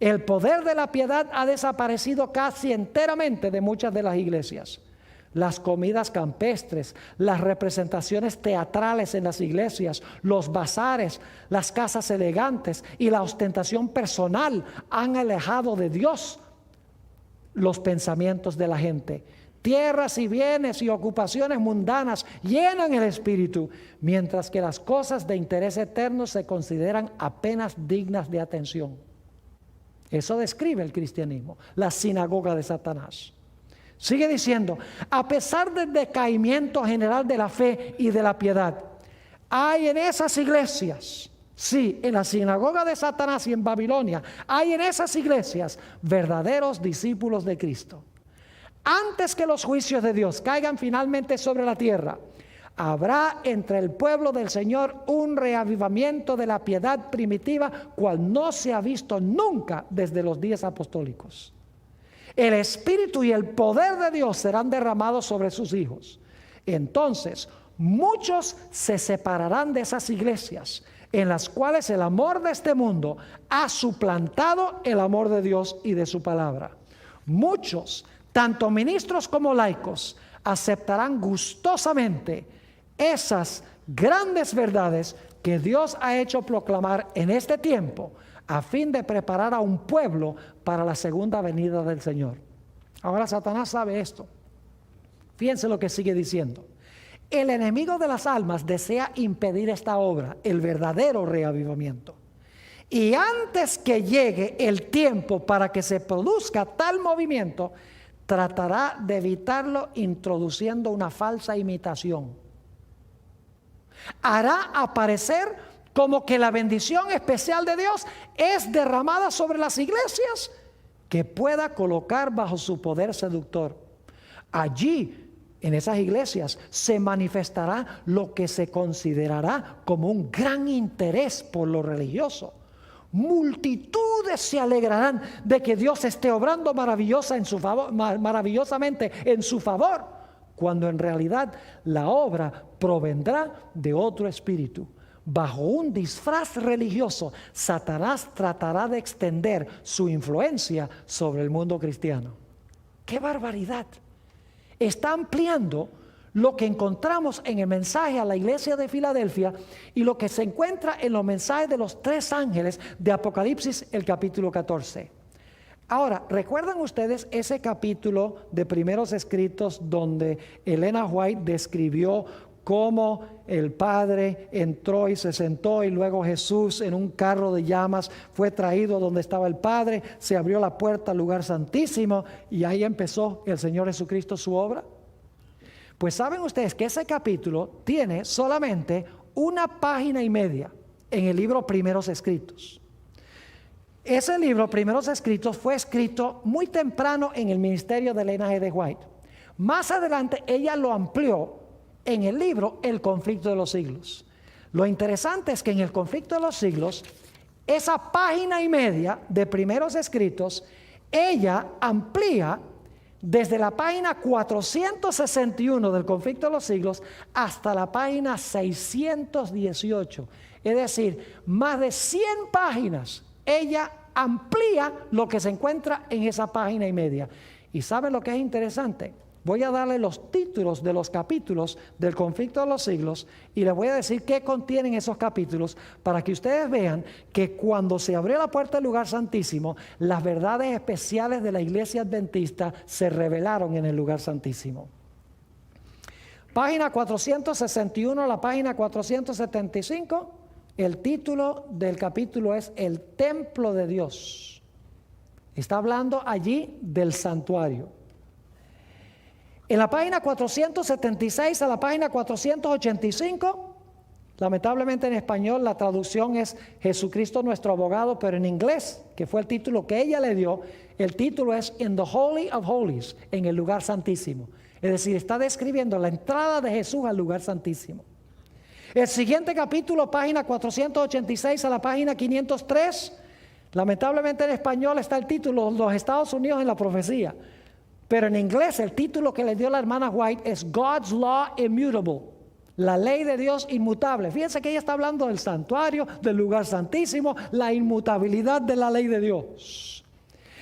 El poder de la piedad ha desaparecido casi enteramente de muchas de las iglesias. las comidas campestres, las representaciones teatrales en las iglesias, los bazares, las casas elegantes y la ostentación personal han alejado de Dios los pensamientos de la gente. Tierras y bienes y ocupaciones mundanas llenan el espíritu, mientras que las cosas de interés eterno se consideran apenas dignas de atención. Eso describe el cristianismo, la sinagoga de Satanás. Sigue diciendo, a pesar del decaimiento general de la fe y de la piedad, hay en esas iglesias, sí, en la sinagoga de Satanás y en Babilonia, hay en esas iglesias verdaderos discípulos de Cristo. Antes que los juicios de Dios caigan finalmente sobre la tierra, habrá entre el pueblo del Señor un reavivamiento de la piedad primitiva, cual no se ha visto nunca desde los días apostólicos. El Espíritu y el poder de Dios serán derramados sobre sus hijos. Entonces, muchos se separarán de esas iglesias, en las cuales el amor de este mundo ha suplantado el amor de Dios y de su palabra. Muchos, tanto ministros como laicos, aceptarán gustosamente esas grandes verdades que Dios ha hecho proclamar en este tiempo, a fin de preparar a un pueblo para la segunda venida del Señor. Ahora Satanás sabe esto. Fíjense lo que sigue diciendo. El enemigo de las almas desea impedir esta obra, el verdadero reavivamiento. Y antes que llegue el tiempo para que se produzca tal movimiento, tratará de evitarlo introduciendo una falsa imitación. Hará aparecer como que la bendición especial de Dios es derramada sobre las iglesias que pueda colocar bajo su poder seductor. Allí, en esas iglesias, se manifestará lo que se considerará como un gran interés por lo religioso. Multitudes se alegrarán de que Dios esté obrando maravillosamente en su favor, cuando en realidad la obra provendrá de otro espíritu. Bajo un disfraz religioso, Satanás tratará de extender su influencia sobre el mundo cristiano. ¡Qué barbaridad! Está ampliando lo que encontramos en el mensaje a la iglesia de Filadelfia y lo que se encuentra en los mensajes de los 3 ángeles de Apocalipsis, el capítulo 14. Ahora, ¿recuerdan ustedes ese capítulo de Primeros Escritos donde Elena White describió cómo el Padre entró y se sentó y luego Jesús en un carro de llamas fue traído donde estaba el Padre, se abrió la puerta al lugar santísimo y ahí empezó el Señor Jesucristo su obra? Pues saben ustedes que ese capítulo tiene solamente 1 página y media en el libro Primeros Escritos. Ese libro, Primeros Escritos, fue escrito muy temprano en el ministerio de Elena G. de White. Más adelante ella lo amplió en el libro El Conflicto de los Siglos. Lo interesante es que en El Conflicto de los Siglos, esa página y media de Primeros Escritos, ella amplía desde la página 461 del Conflicto de los Siglos hasta la página 618. Es decir, más de 100 páginas. Ella amplía lo que se encuentra en esa página y media. ¿Y saben lo que es interesante? Voy a darle los títulos de los capítulos del Conflicto de los Siglos y les voy a decir qué contienen esos capítulos para que ustedes vean que cuando se abrió la puerta del lugar santísimo, las verdades especiales de la iglesia adventista se revelaron en el lugar santísimo. Página 461 a la página 475, el título del capítulo es El Templo de Dios. Está hablando allí del santuario. En la página 476 a la página 485, lamentablemente en español la traducción es Jesucristo nuestro abogado, pero en inglés, que fue el título que ella le dio, el título es In the Holy of Holies, en el lugar santísimo. Es decir, está describiendo la entrada de Jesús al lugar santísimo. El siguiente capítulo, página 486 a la página 503, lamentablemente en español está el título Los Estados Unidos en la profecía. Pero en inglés el título que le dio la hermana White es God's Law Immutable, la ley de Dios inmutable. Fíjense que ella está hablando del santuario, del lugar santísimo, la inmutabilidad de la ley de Dios.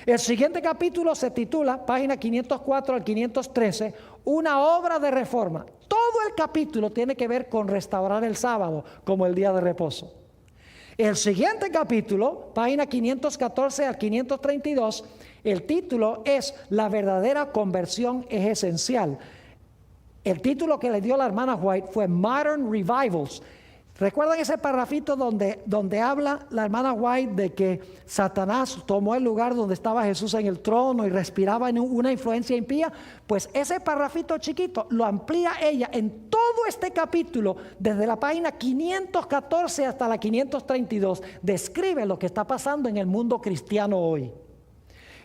El siguiente capítulo se titula, página 504 al 513, una obra de reforma. Todo el capítulo tiene que ver con restaurar el sábado como el día de reposo. El siguiente capítulo, página 514 al 532, el título es La verdadera conversión es esencial. El título que le dio la hermana White fue Modern Revivals. ¿Recuerdan ese parrafito donde habla la hermana White de que Satanás tomó el lugar donde estaba Jesús en el trono y respiraba en una influencia impía? Pues ese parrafito chiquito lo amplía ella en todo este capítulo, desde la página 514 hasta la 532. Describe lo que está pasando en el mundo cristiano hoy.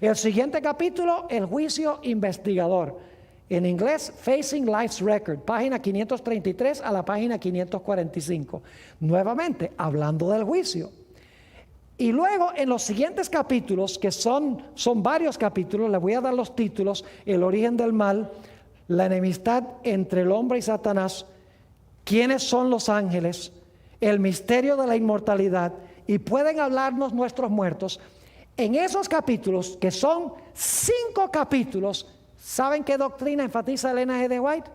El siguiente capítulo, el juicio investigador. En inglés, Facing Life's Record, página 533 a la página 545. Nuevamente, hablando del juicio. Y luego, en los siguientes capítulos, que son varios capítulos, les voy a dar los títulos: El origen del mal, la enemistad entre el hombre y Satanás, quiénes son los ángeles, el misterio de la inmortalidad, y pueden hablarnos nuestros muertos. En esos capítulos, que son 5 capítulos, ¿saben qué doctrina enfatiza Elena G. de White?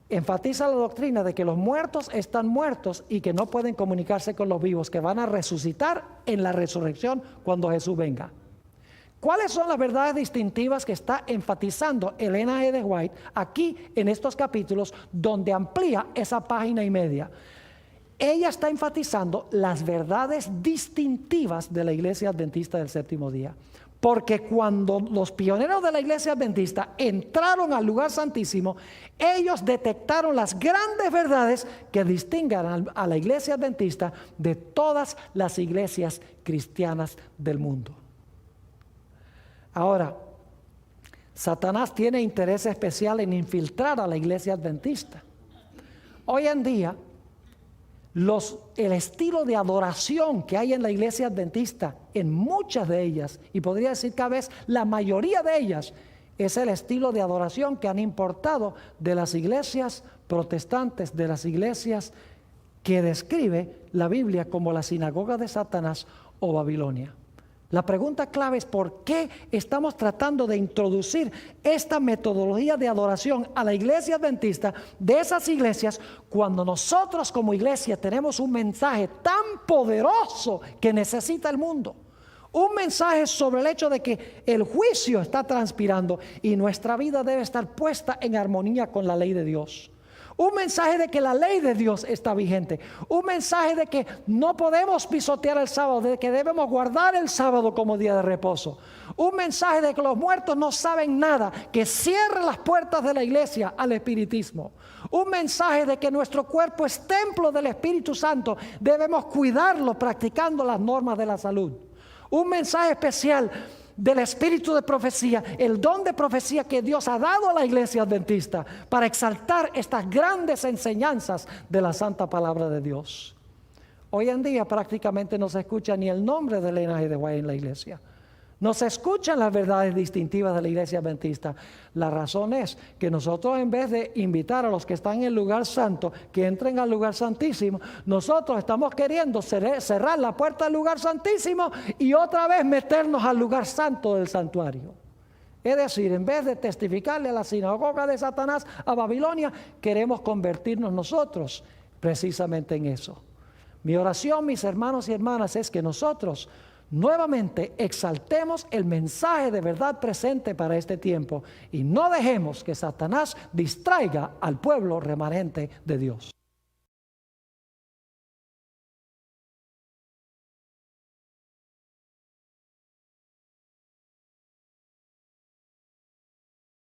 Enfatiza la doctrina de que los muertos están muertos y que no pueden comunicarse con los vivos, que van a resucitar en la resurrección cuando Jesús venga. ¿Cuáles son las verdades distintivas que está enfatizando Elena G. de White aquí en estos capítulos, donde amplía esa página y media? Ella está enfatizando las verdades distintivas de la Iglesia Adventista del Séptimo Día. Porque cuando los pioneros de la Iglesia Adventista entraron al lugar santísimo, ellos detectaron las grandes verdades que distinguen a la Iglesia Adventista de todas las iglesias cristianas del mundo. Ahora, Satanás tiene interés especial en infiltrar a la Iglesia Adventista. Hoy en día, el estilo de adoración que hay en la Iglesia Adventista, en muchas de ellas, y podría decir cada vez la mayoría de ellas, es el estilo de adoración que han importado de las iglesias protestantes, de las iglesias que describe la Biblia como la sinagoga de Satanás o Babilonia. La pregunta clave es: ¿por qué estamos tratando de introducir esta metodología de adoración a la iglesia adventista de esas iglesias, cuando nosotros como iglesia tenemos un mensaje tan poderoso que necesita el mundo? Un mensaje sobre el hecho de que el juicio está transpirando y nuestra vida debe estar puesta en armonía con la ley de Dios. Un mensaje de que la ley de Dios está vigente. Un mensaje de que no podemos pisotear el sábado, de que debemos guardar el sábado como día de reposo. Un mensaje de que los muertos no saben nada, que cierre las puertas de la iglesia al espiritismo. Un mensaje de que nuestro cuerpo es templo del Espíritu Santo, debemos cuidarlo practicando las normas de la salud. Un mensaje especial del espíritu de profecía, el don de profecía que Dios ha dado a la iglesia adventista para exaltar estas grandes enseñanzas de la santa palabra de Dios. Hoy en día prácticamente no se escucha ni el nombre de Elena G. de White en la iglesia. No se escuchan las verdades distintivas de la iglesia adventista. La razón es que nosotros, en vez de invitar a los que están en el lugar santo que entren al lugar santísimo, nosotros estamos queriendo cerrar la puerta del lugar santísimo y otra vez meternos al lugar santo del santuario. Es decir, en vez de testificarle a la sinagoga de Satanás, a Babilonia, queremos convertirnos nosotros precisamente en eso. Mi oración, mis hermanos y hermanas, es que nosotros nuevamente exaltemos el mensaje de verdad presente para este tiempo y no dejemos que Satanás distraiga al pueblo remanente de Dios.